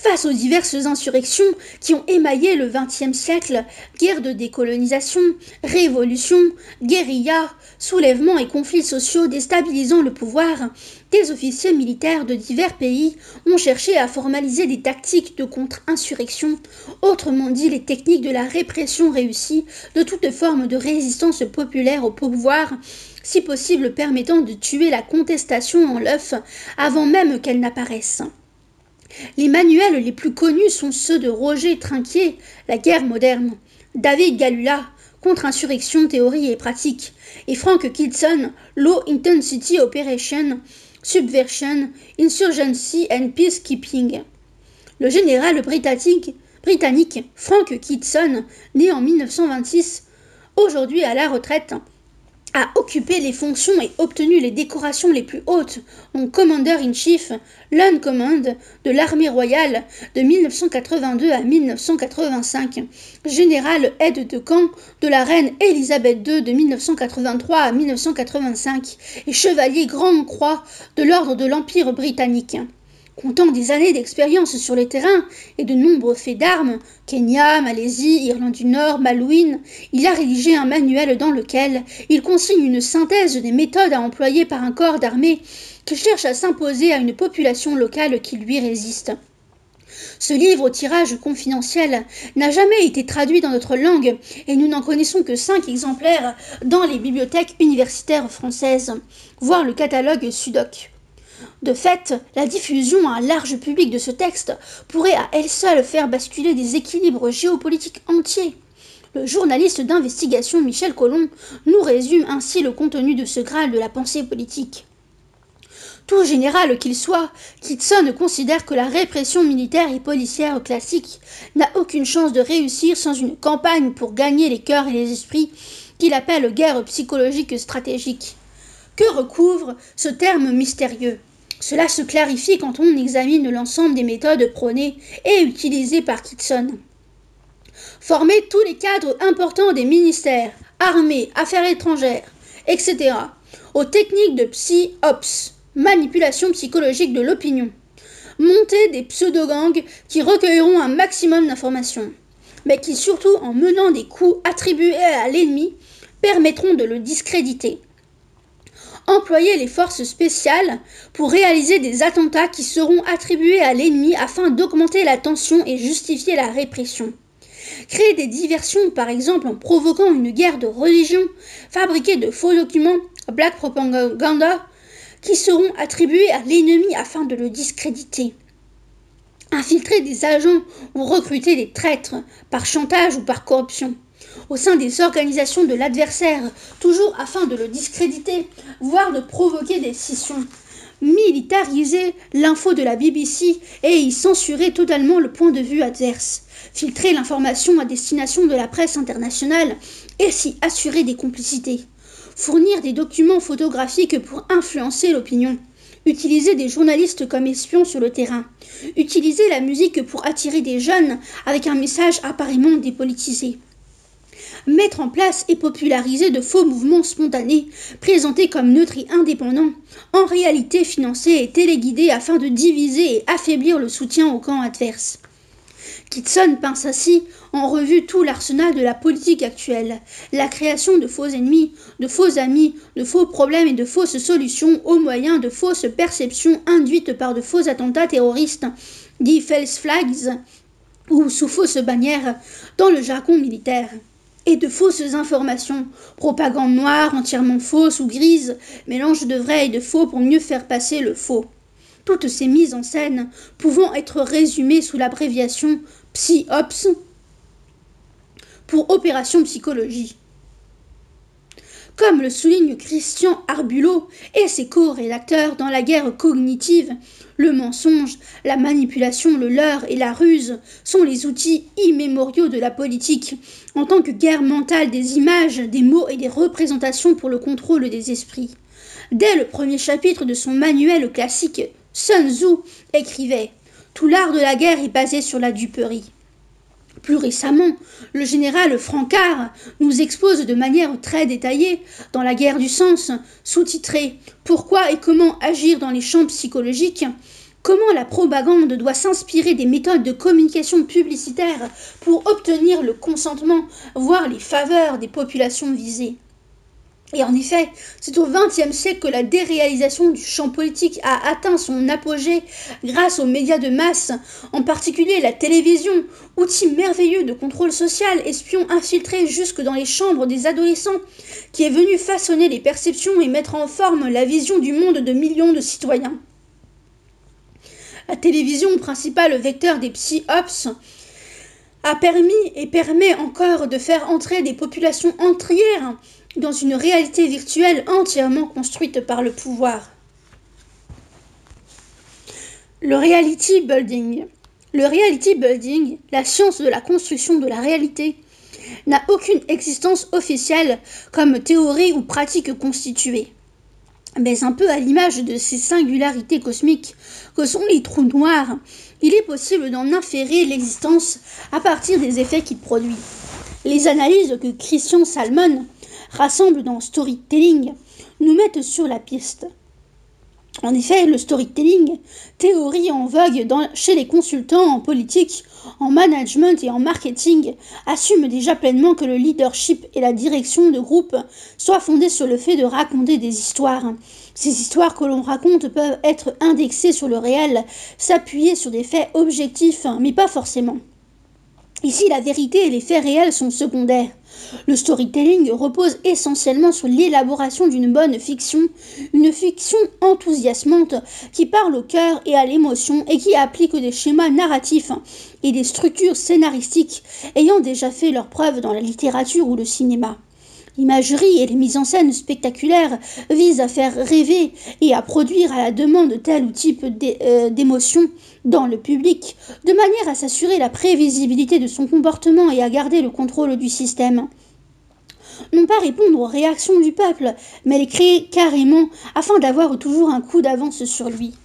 Face aux diverses insurrections qui ont émaillé le XXe siècle, guerre de décolonisation, révolution, guérilla, soulèvements et conflits sociaux déstabilisant le pouvoir, des officiers militaires de divers pays ont cherché à formaliser des tactiques de contre-insurrection, autrement dit les techniques de la répression réussie de toute forme de résistance populaire au pouvoir, si possible permettant de tuer la contestation en l'œuf avant même qu'elle n'apparaisse. Les manuels les plus connus sont ceux de Roger Trinquier, La guerre moderne, David Galula, Contre-insurrection, théorie et pratique, et Frank Kitson, Low Intensity Operation, Subversion, Insurgency and Peacekeeping. Le général britannique Frank Kitson, né en 1926, aujourd'hui à la retraite, a occupé les fonctions et obtenu les décorations les plus hautes, dont Commander-in-Chief, Land Command de l'armée royale de 1982 à 1985, général aide de camp de la reine Élisabeth II de 1983 à 1985 et chevalier Grande Croix de l'ordre de l'Empire britannique. Comptant des années d'expérience sur le terrain et de nombreux faits d'armes, Kenya, Malaisie, Irlande du Nord, Malouine, il a rédigé un manuel dans lequel il consigne une synthèse des méthodes à employer par un corps d'armée qui cherche à s'imposer à une population locale qui lui résiste. Ce livre au tirage confidentiel n'a jamais été traduit dans notre langue et nous n'en connaissons que 5 exemplaires dans les bibliothèques universitaires françaises, voire le catalogue Sudoc. De fait, la diffusion à un large public de ce texte pourrait à elle seule faire basculer des équilibres géopolitiques entiers. Le journaliste d'investigation Michel Colomb nous résume ainsi le contenu de ce Graal de la pensée politique. Tout général qu'il soit, Kitson considère que la répression militaire et policière classique n'a aucune chance de réussir sans une campagne pour gagner les cœurs et les esprits qu'il appelle guerre psychologique stratégique. Que recouvre ce terme mystérieux ? Cela se clarifie quand on examine l'ensemble des méthodes prônées et utilisées par Kitson. Former tous les cadres importants des ministères, armées, affaires étrangères, etc., aux techniques de psy-ops, manipulation psychologique de l'opinion. Monter des pseudo-gangs qui recueilleront un maximum d'informations, mais qui surtout, en menant des coups attribués à l'ennemi, permettront de le discréditer. Employer les forces spéciales pour réaliser des attentats qui seront attribués à l'ennemi afin d'augmenter la tension et justifier la répression. Créer des diversions, par exemple en provoquant une guerre de religion, fabriquer de faux documents, black propaganda, qui seront attribués à l'ennemi afin de le discréditer. Infiltrer des agents ou recruter des traîtres par chantage ou par corruption au sein des organisations de l'adversaire, toujours afin de le discréditer, voire de provoquer des scissions. Militariser l'info de la BBC et y censurer totalement le point de vue adverse. Filtrer l'information à destination de la presse internationale et s'y assurer des complicités. Fournir des documents photographiques pour influencer l'opinion. Utiliser des journalistes comme espions sur le terrain. Utiliser la musique pour attirer des jeunes avec un message apparemment dépolitisé. Mettre en place et populariser de faux mouvements spontanés, présentés comme neutres et indépendants, en réalité financés et téléguidés afin de diviser et affaiblir le soutien au camp adverse. Kitson pince ainsi en revue tout l'arsenal de la politique actuelle, la création de faux ennemis, de faux amis, de faux problèmes et de fausses solutions au moyen de fausses perceptions induites par de faux attentats terroristes, dits false flags, ou sous fausses bannières dans le jargon militaire, et de fausses informations, propagande noire, entièrement fausse ou grise, mélange de vrai et de faux pour mieux faire passer le faux. Toutes ces mises en scène pouvant être résumées sous l'abréviation PsyOps pour opération psychologie. Comme le souligne Christian Arbulot et ses co-rédacteurs dans La guerre cognitive, le mensonge, la manipulation, le leurre et la ruse sont les outils immémoriaux de la politique, en tant que guerre mentale des images, des mots et des représentations pour le contrôle des esprits. Dès le premier chapitre de son manuel classique, Sun Tzu écrivait « Tout l'art de la guerre est basé sur la duperie ». Plus récemment, le général Francard nous expose de manière très détaillée, dans La guerre du sens, sous-titré « Pourquoi et comment agir dans les champs psychologiques ?» comment la propagande doit s'inspirer des méthodes de communication publicitaire pour obtenir le consentement, voire les faveurs des populations visées. Et en effet, c'est au XXe siècle que la déréalisation du champ politique a atteint son apogée grâce aux médias de masse, en particulier la télévision, outil merveilleux de contrôle social, espion infiltré jusque dans les chambres des adolescents, qui est venu façonner les perceptions et mettre en forme la vision du monde de millions de citoyens. La télévision, principal vecteur des psy-ops, a permis et permet encore de faire entrer des populations entières dans une réalité virtuelle entièrement construite par le pouvoir. Le reality building. Le reality building, la science de la construction de la réalité, n'a aucune existence officielle comme théorie ou pratique constituée. Mais un peu à l'image de ces singularités cosmiques que sont les trous noirs, il est possible d'en inférer l'existence à partir des effets qu'ils produisent. Les analyses que Christian Salmon rassemble dans Storytelling nous mettent sur la piste. En effet, le storytelling, théorie en vogue chez les consultants en politique, en management et en marketing, assume déjà pleinement que le leadership et la direction de groupe soient fondés sur le fait de raconter des histoires. Ces histoires que l'on raconte peuvent être indexées sur le réel, s'appuyer sur des faits objectifs, mais pas forcément. Ici, la vérité et les faits réels sont secondaires. Le storytelling repose essentiellement sur l'élaboration d'une bonne fiction, une fiction enthousiasmante qui parle au cœur et à l'émotion et qui applique des schémas narratifs et des structures scénaristiques ayant déjà fait leurs preuves dans la littérature ou le cinéma. L'imagerie et les mises en scène spectaculaires visent à faire rêver et à produire à la demande tel ou type d'émotion dans le public, de manière à s'assurer la prévisibilité de son comportement et à garder le contrôle du système. Non pas répondre aux réactions du peuple, mais les créer carrément afin d'avoir toujours un coup d'avance sur lui.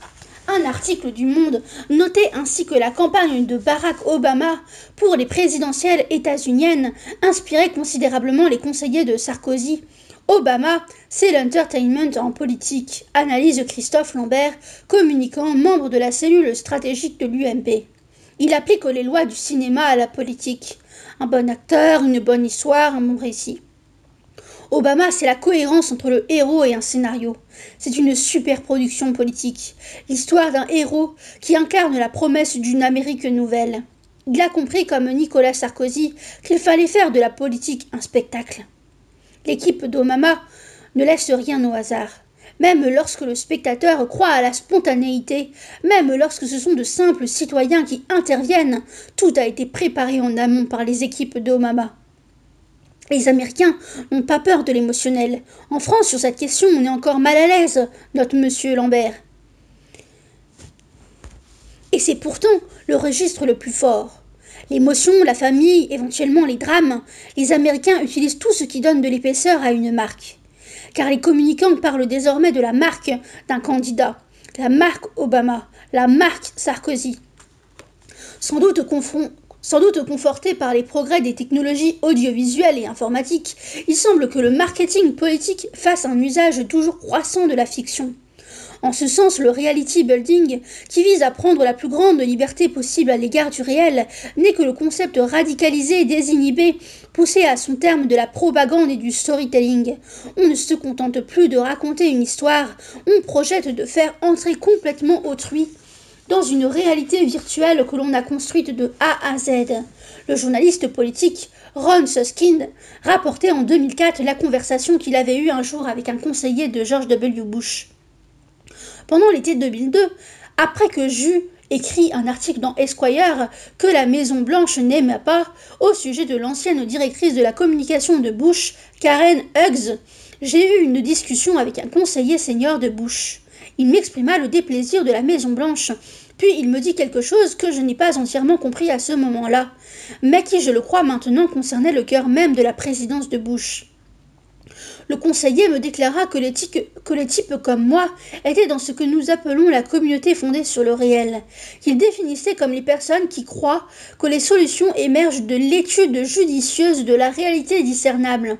Un article du Monde notait ainsi que la campagne de Barack Obama pour les présidentielles états-uniennes inspirait considérablement les conseillers de Sarkozy. Obama, c'est l'entertainment en politique, analyse Christophe Lambert, communicant, membre de la cellule stratégique de l'UMP. Il applique les lois du cinéma à la politique. Un bon acteur, une bonne histoire, un bon récit. Obama, c'est la cohérence entre le héros et un scénario. C'est une super production politique. L'histoire d'un héros qui incarne la promesse d'une Amérique nouvelle. Il a compris, comme Nicolas Sarkozy, qu'il fallait faire de la politique un spectacle. L'équipe d'Obama ne laisse rien au hasard. Même lorsque le spectateur croit à la spontanéité, même lorsque ce sont de simples citoyens qui interviennent, tout a été préparé en amont par les équipes d'Obama. Les Américains n'ont pas peur de l'émotionnel. En France, sur cette question, on est encore mal à l'aise, note Monsieur Lambert. Et c'est pourtant le registre le plus fort. L'émotion, la famille, éventuellement les drames, les Américains utilisent tout ce qui donne de l'épaisseur à une marque. Car les communicants parlent désormais de la marque d'un candidat, la marque Obama, la marque Sarkozy. Sans doute conforté par les progrès des technologies audiovisuelles et informatiques, il semble que le marketing politique fasse un usage toujours croissant de la fiction. En ce sens, le reality building, qui vise à prendre la plus grande liberté possible à l'égard du réel, n'est que le concept radicalisé et désinhibé, poussé à son terme de la propagande et du storytelling. On ne se contente plus de raconter une histoire, on projette de faire entrer complètement autrui dans une réalité virtuelle que l'on a construite de A à Z. Le journaliste politique Ron Suskind rapportait en 2004 la conversation qu'il avait eue un jour avec un conseiller de George W. Bush. Pendant l'été 2002, après que j'eus écrit un article dans Esquire que la Maison-Blanche n'aimait pas au sujet de l'ancienne directrice de la communication de Bush, Karen Hughes, j'ai eu une discussion avec un conseiller senior de Bush. Il m'exprima le déplaisir de la Maison-Blanche, puis il me dit quelque chose que je n'ai pas entièrement compris à ce moment-là, mais qui, je le crois maintenant, concernait le cœur même de la présidence de Bush. Le conseiller me déclara que les types comme moi étaient dans ce que nous appelons la communauté fondée sur le réel, qu'il définissait comme les personnes qui croient que les solutions émergent de l'étude judicieuse de la réalité discernable.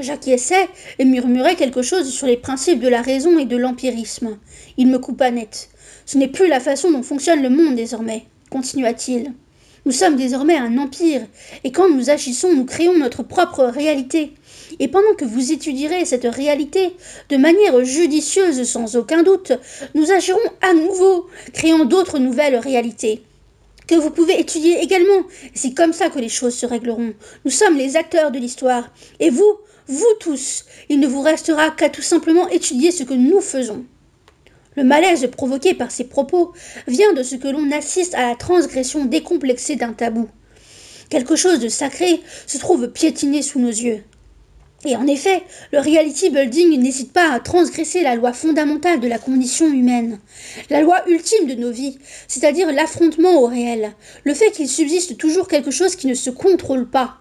J'acquiesçais et murmurais quelque chose sur les principes de la raison et de l'empirisme. Il me coupa net. « Ce n'est plus la façon dont fonctionne le monde désormais, » continua-t-il. « Nous sommes désormais un empire, et quand nous agissons, nous créons notre propre réalité. Et pendant que vous étudierez cette réalité de manière judicieuse sans aucun doute, nous agirons à nouveau, créant d'autres nouvelles réalités. Que vous pouvez étudier également, et c'est comme ça que les choses se régleront. Nous sommes les acteurs de l'histoire, et vous tous, il ne vous restera qu'à tout simplement étudier ce que nous faisons. » Le malaise provoqué par ces propos vient de ce que l'on assiste à la transgression décomplexée d'un tabou. Quelque chose de sacré se trouve piétiné sous nos yeux. Et en effet, le reality building n'hésite pas à transgresser la loi fondamentale de la condition humaine, la loi ultime de nos vies, c'est-à-dire l'affrontement au réel, le fait qu'il subsiste toujours quelque chose qui ne se contrôle pas.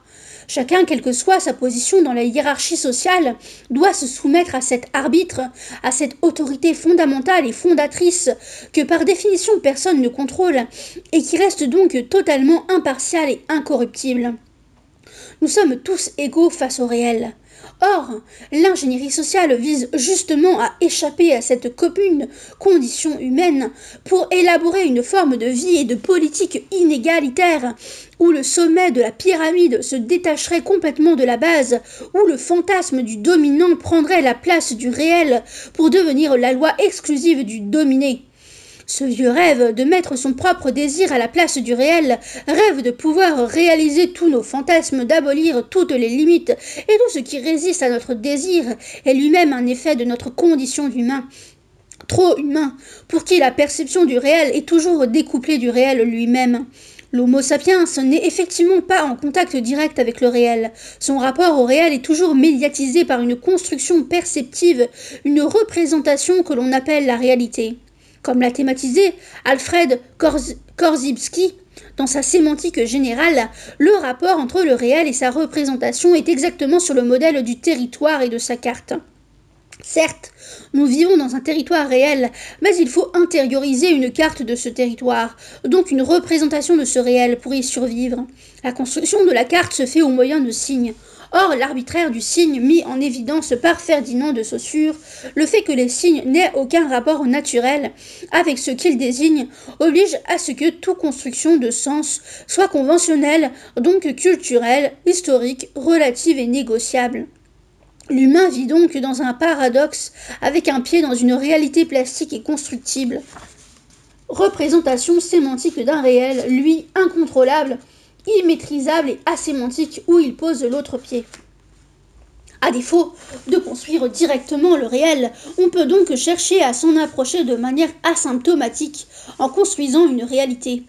Chacun, quelle que soit sa position dans la hiérarchie sociale, doit se soumettre à cet arbitre, à cette autorité fondamentale et fondatrice que par définition personne ne contrôle et qui reste donc totalement impartiale et incorruptible. Nous sommes tous égaux face au réel. Or, l'ingénierie sociale vise justement à échapper à cette commune condition humaine pour élaborer une forme de vie et de politique inégalitaire où le sommet de la pyramide se détacherait complètement de la base, où le fantasme du dominant prendrait la place du réel pour devenir la loi exclusive du dominé. Ce vieux rêve de mettre son propre désir à la place du réel, rêve de pouvoir réaliser tous nos fantasmes, d'abolir toutes les limites et tout ce qui résiste à notre désir, est lui-même un effet de notre condition d'humain. Trop humain, pour qui la perception du réel est toujours découplée du réel lui-même. L'Homo sapiens n'est effectivement pas en contact direct avec le réel. Son rapport au réel est toujours médiatisé par une construction perceptive, une représentation que l'on appelle la réalité. Comme l'a thématisé Alfred Korzybski dans sa sémantique générale, le rapport entre le réel et sa représentation est exactement sur le modèle du territoire et de sa carte. Certes, nous vivons dans un territoire réel, mais il faut intérioriser une carte de ce territoire, donc une représentation de ce réel pour y survivre. La construction de la carte se fait au moyen de signes. Or, l'arbitraire du signe mis en évidence par Ferdinand de Saussure, le fait que les signes n'aient aucun rapport naturel avec ce qu'ils désignent, oblige à ce que toute construction de sens soit conventionnelle, donc culturelle, historique, relative et négociable. L'humain vit donc dans un paradoxe, avec un pied dans une réalité plastique et constructible. Représentation sémantique d'un réel, lui, incontrôlable, immaîtrisable et asémantique, où il pose l'autre pied. À défaut de construire directement le réel, on peut donc chercher à s'en approcher de manière asymptomatique, en construisant une réalité.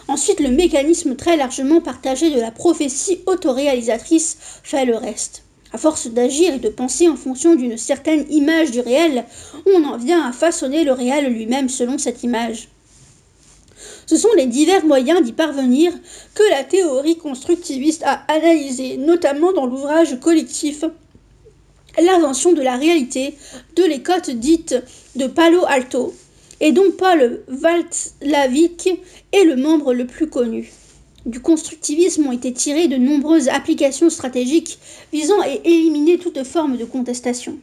Ensuite, le mécanisme très largement partagé de la prophétie autoréalisatrice fait le reste. À force d'agir et de penser en fonction d'une certaine image du réel, on en vient à façonner le réel lui-même selon cette image. Ce sont les divers moyens d'y parvenir que la théorie constructiviste a analysés, notamment dans l'ouvrage collectif L'invention de la réalité de l'école dite de Palo Alto, et dont Paul Václavic est le membre le plus connu. Du constructivisme ont été tirées de nombreuses applications stratégiques visant à éliminer toute forme de contestation.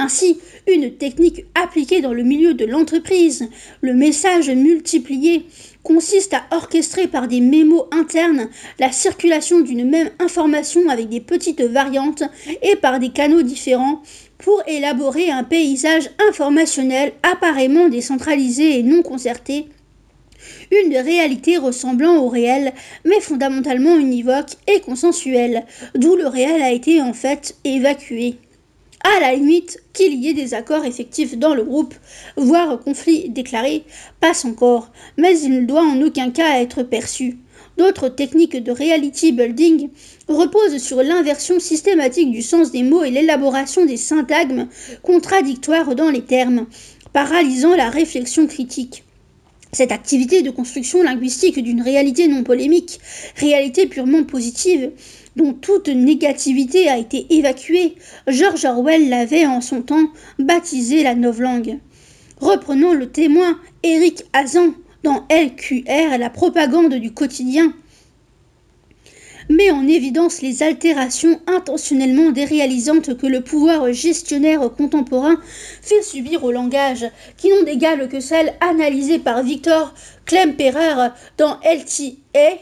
Ainsi, une technique appliquée dans le milieu de l'entreprise, le message multiplié, consiste à orchestrer par des mémos internes la circulation d'une même information avec des petites variantes et par des canaux différents pour élaborer un paysage informationnel apparemment décentralisé et non concerté, une réalité ressemblant au réel, mais fondamentalement univoque et consensuelle, d'où le réel a été en fait évacué. À la limite, qu'il y ait des accords effectifs dans le groupe, voire conflit déclaré, passe encore, mais il ne doit en aucun cas être perçu. D'autres techniques de reality building reposent sur l'inversion systématique du sens des mots et l'élaboration des syntagmes contradictoires dans les termes, paralysant la réflexion critique. Cette activité de construction linguistique d'une réalité non polémique, réalité purement positive, dont toute négativité a été évacuée, George Orwell l'avait en son temps baptisé la novlangue. Reprenons le témoin Eric Hazan dans LQR, la propagande du quotidien, met en évidence les altérations intentionnellement déréalisantes que le pouvoir gestionnaire contemporain fait subir au langage, qui n'ont d'égal que celles analysées par Victor Klemperer dans LTA,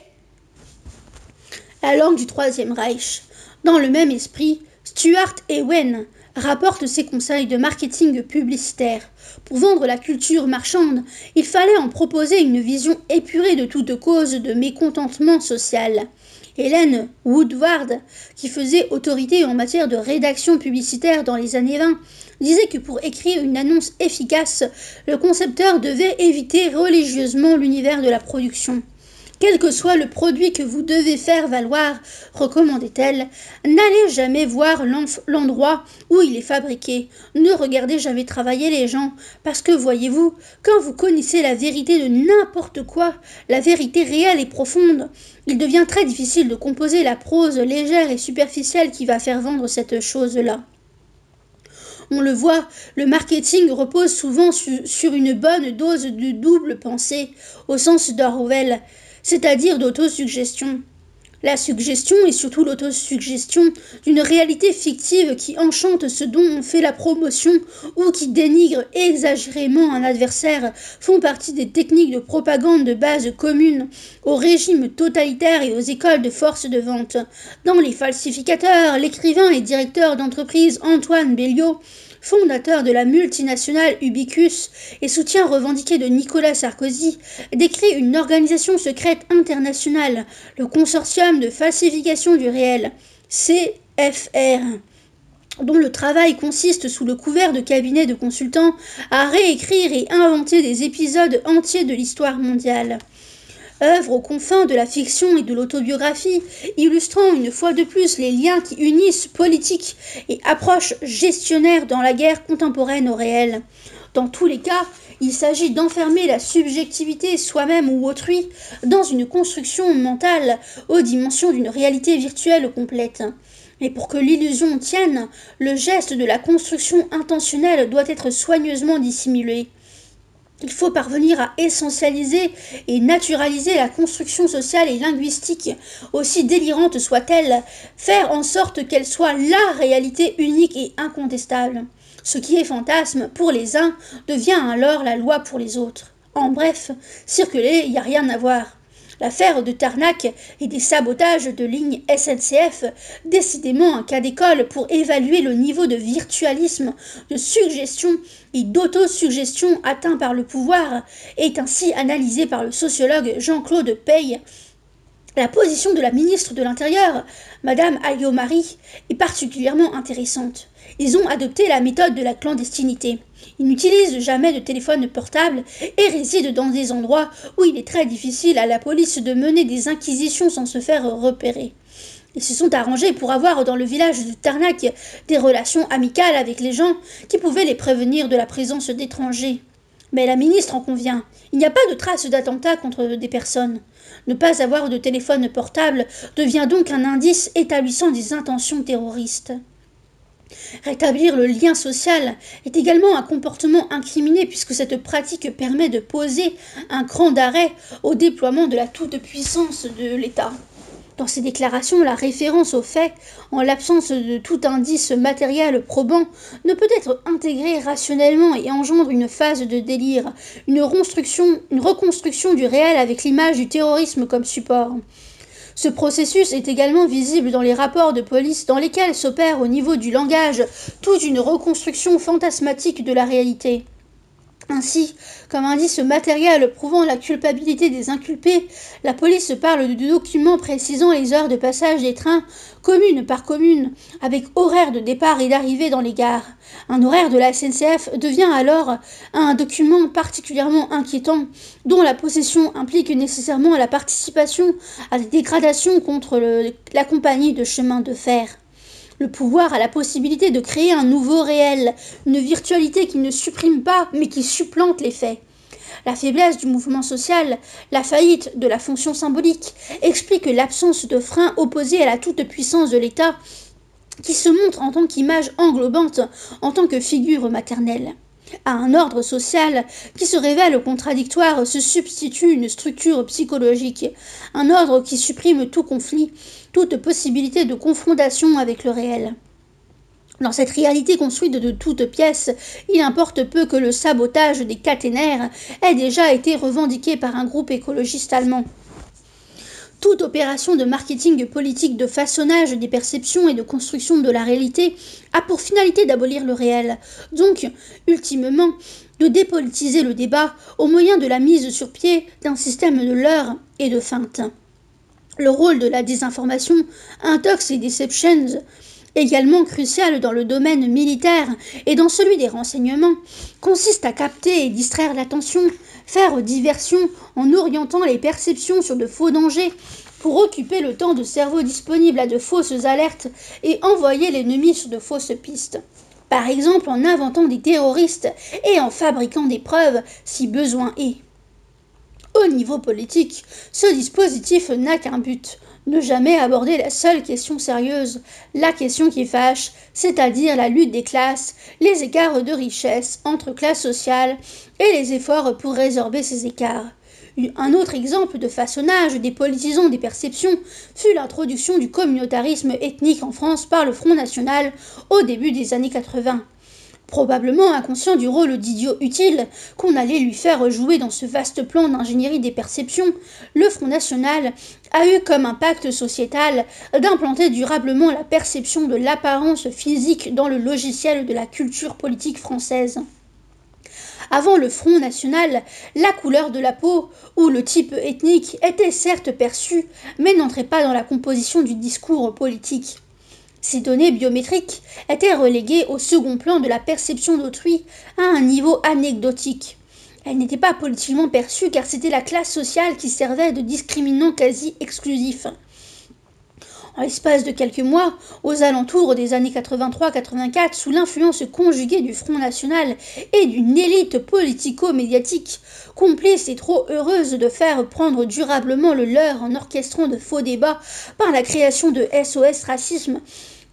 la langue du Troisième Reich. Dans le même esprit, Stuart Ewen rapporte ses conseils de marketing publicitaire. Pour vendre la culture marchande, il fallait en proposer une vision épurée de toute cause de mécontentement social. Hélène Woodward, qui faisait autorité en matière de rédaction publicitaire dans les années 20, disait que pour écrire une annonce efficace, le concepteur devait éviter religieusement l'univers de la production. Quel que soit le produit que vous devez faire valoir, recommandait-elle, n'allez jamais voir l'endroit où il est fabriqué. Ne regardez jamais travailler les gens, parce que, voyez-vous, quand vous connaissez la vérité de n'importe quoi, la vérité réelle et profonde, il devient très difficile de composer la prose légère et superficielle qui va faire vendre cette chose-là. On le voit, le marketing repose souvent sur une bonne dose de double pensée, au sens d'Orwell, c'est-à-dire d'autosuggestion. La suggestion et surtout l'autosuggestion d'une réalité fictive qui enchante ce dont on fait la promotion ou qui dénigre exagérément un adversaire font partie des techniques de propagande de base communes aux régimes totalitaires et aux écoles de force de vente. Dans Les Falsificateurs, l'écrivain et directeur d'entreprise Antoine Belliot, fondateur de la multinationale Ubicus et soutien revendiqué de Nicolas Sarkozy, décrit une organisation secrète internationale, le Consortium de falsification du réel, CFR, dont le travail consiste sous le couvert de cabinets de consultants à réécrire et inventer des épisodes entiers de l'histoire mondiale. Œuvre aux confins de la fiction et de l'autobiographie, illustrant une fois de plus les liens qui unissent politique et approche gestionnaire dans la guerre contemporaine au réel. Dans tous les cas, il s'agit d'enfermer la subjectivité soi-même ou autrui dans une construction mentale aux dimensions d'une réalité virtuelle complète. Et pour que l'illusion tienne, le geste de la construction intentionnelle doit être soigneusement dissimulé. Il faut parvenir à essentialiser et naturaliser la construction sociale et linguistique, aussi délirante soit-elle, faire en sorte qu'elle soit la réalité unique et incontestable. Ce qui est fantasme pour les uns devient alors la loi pour les autres. En bref, circuler, il n'y a rien à voir. L'affaire de Tarnac et des sabotages de lignes SNCF, décidément un cas d'école pour évaluer le niveau de virtualisme, de suggestion et d'autosuggestion atteint par le pouvoir, est ainsi analysé par le sociologue Jean-Claude Pey. La position de la ministre de l'Intérieur, Madame Alliot-Marie, est particulièrement intéressante. Ils ont adopté la méthode de la clandestinité. Ils n'utilisent jamais de téléphone portable et résident dans des endroits où il est très difficile à la police de mener des inquisitions sans se faire repérer. Ils se sont arrangés pour avoir dans le village de Tarnac des relations amicales avec les gens qui pouvaient les prévenir de la présence d'étrangers. Mais la ministre en convient, il n'y a pas de traces d'attentat contre des personnes. Ne pas avoir de téléphone portable devient donc un indice établissant des intentions terroristes. Rétablir le lien social est également un comportement incriminé puisque cette pratique permet de poser un cran d'arrêt au déploiement de la toute-puissance de l'État. Dans ces déclarations, la référence au fait, en l'absence de tout indice matériel probant, ne peut être intégrée rationnellement et engendre une phase de délire, une reconstruction du réel avec l'image du terrorisme comme support. Ce processus est également visible dans les rapports de police dans lesquels s'opère au niveau du langage toute une reconstruction fantasmatique de la réalité. Ainsi, comme indice matériel prouvant la culpabilité des inculpés, la police parle de documents précisant les heures de passage des trains, commune par commune, avec horaire de départ et d'arrivée dans les gares. Un horaire de la SNCF devient alors un document particulièrement inquiétant, dont la possession implique nécessairement la participation à des dégradations contre la compagnie de chemin de fer. Le pouvoir a la possibilité de créer un nouveau réel, une virtualité qui ne supprime pas, mais qui supplante les faits. La faiblesse du mouvement social, la faillite de la fonction symbolique, explique l'absence de frein opposé à la toute-puissance de l'État, qui se montre en tant qu'image englobante, en tant que figure maternelle. À un ordre social qui se révèle contradictoire se substitue une structure psychologique, un ordre qui supprime tout conflit, toute possibilité de confrontation avec le réel. Dans cette réalité construite de toutes pièces, il importe peu que le sabotage des caténaires ait déjà été revendiqué par un groupe écologiste allemand. Toute opération de marketing politique de façonnage des perceptions et de construction de la réalité a pour finalité d'abolir le réel, donc, ultimement, de dépolitiser le débat au moyen de la mise sur pied d'un système de leurre et de feinte. Le rôle de la désinformation, intox et deceptions, également crucial dans le domaine militaire et dans celui des renseignements, consiste à capter et distraire l'attention, faire diversion en orientant les perceptions sur de faux dangers pour occuper le temps de cerveau disponible à de fausses alertes et envoyer l'ennemi sur de fausses pistes. Par exemple en inventant des terroristes et en fabriquant des preuves si besoin est. Au niveau politique, ce dispositif n'a qu'un but, ne jamais aborder la seule question sérieuse, la question qui fâche, c'est-à-dire la lutte des classes, les écarts de richesse entre classes sociales et les efforts pour résorber ces écarts. Un autre exemple de façonnage dépolitisant des perceptions fut l'introduction du communautarisme ethnique en France par le Front National au début des années 80. Probablement inconscient du rôle d'idiot utile qu'on allait lui faire jouer dans ce vaste plan d'ingénierie des perceptions, le Front National a eu comme impact sociétal d'implanter durablement la perception de l'apparence physique dans le logiciel de la culture politique française. Avant le Front National, la couleur de la peau ou le type ethnique était certes perçu, mais n'entrait pas dans la composition du discours politique. Ces données biométriques étaient reléguées au second plan de la perception d'autrui à un niveau anecdotique. Elles n'étaient pas politiquement perçues car c'était la classe sociale qui servait de discriminant quasi exclusif. En l'espace de quelques mois, aux alentours des années 83-84, sous l'influence conjuguée du Front National et d'une élite politico-médiatique, complice et trop heureuse de faire prendre durablement le leur en orchestrant de faux débats par la création de SOS Racisme,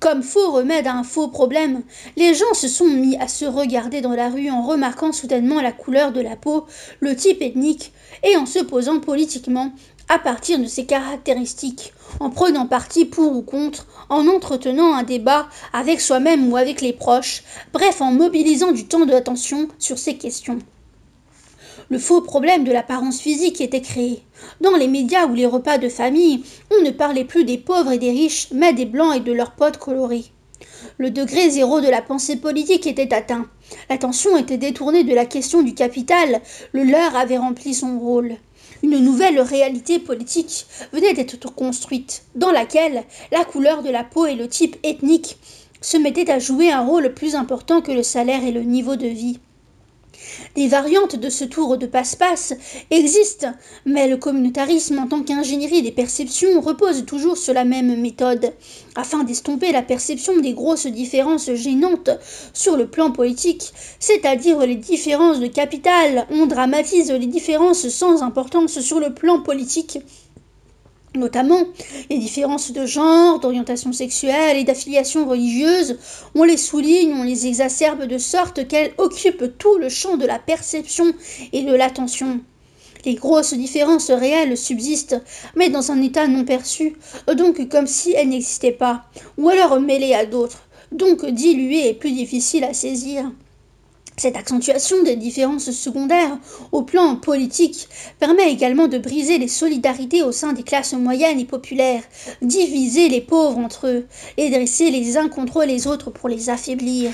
comme faux remède à un faux problème, les gens se sont mis à se regarder dans la rue en remarquant soudainement la couleur de la peau, le type ethnique, et en se posant politiquement à partir de ces caractéristiques, en prenant parti pour ou contre, en entretenant un débat avec soi-même ou avec les proches, bref en mobilisant du temps d'attention sur ces questions. Le faux problème de l'apparence physique était créé. Dans les médias ou les repas de famille, on ne parlait plus des pauvres et des riches, mais des blancs et de leurs potes colorés. Le degré zéro de la pensée politique était atteint. L'attention était détournée de la question du capital, le leur avait rempli son rôle. Une nouvelle réalité politique venait d'être construite, dans laquelle la couleur de la peau et le type ethnique se mettaient à jouer un rôle plus important que le salaire et le niveau de vie. Des variantes de ce tour de passe-passe existent, mais le communautarisme en tant qu'ingénierie des perceptions repose toujours sur la même méthode. Afin d'estomper la perception des grosses différences gênantes sur le plan politique, c'est-à-dire les différences de capital, on dramatise les différences sans importance sur le plan politique. Notamment, les différences de genre, d'orientation sexuelle et d'affiliation religieuse, on les souligne, on les exacerbe de sorte qu'elles occupent tout le champ de la perception et de l'attention. Les grosses différences réelles subsistent, mais dans un état non perçu, donc comme si elles n'existaient pas, ou alors mêlées à d'autres, donc diluées et plus difficiles à saisir. Cette accentuation des différences secondaires au plan politique permet également de briser les solidarités au sein des classes moyennes et populaires, diviser les pauvres entre eux et dresser les uns contre les autres pour les affaiblir.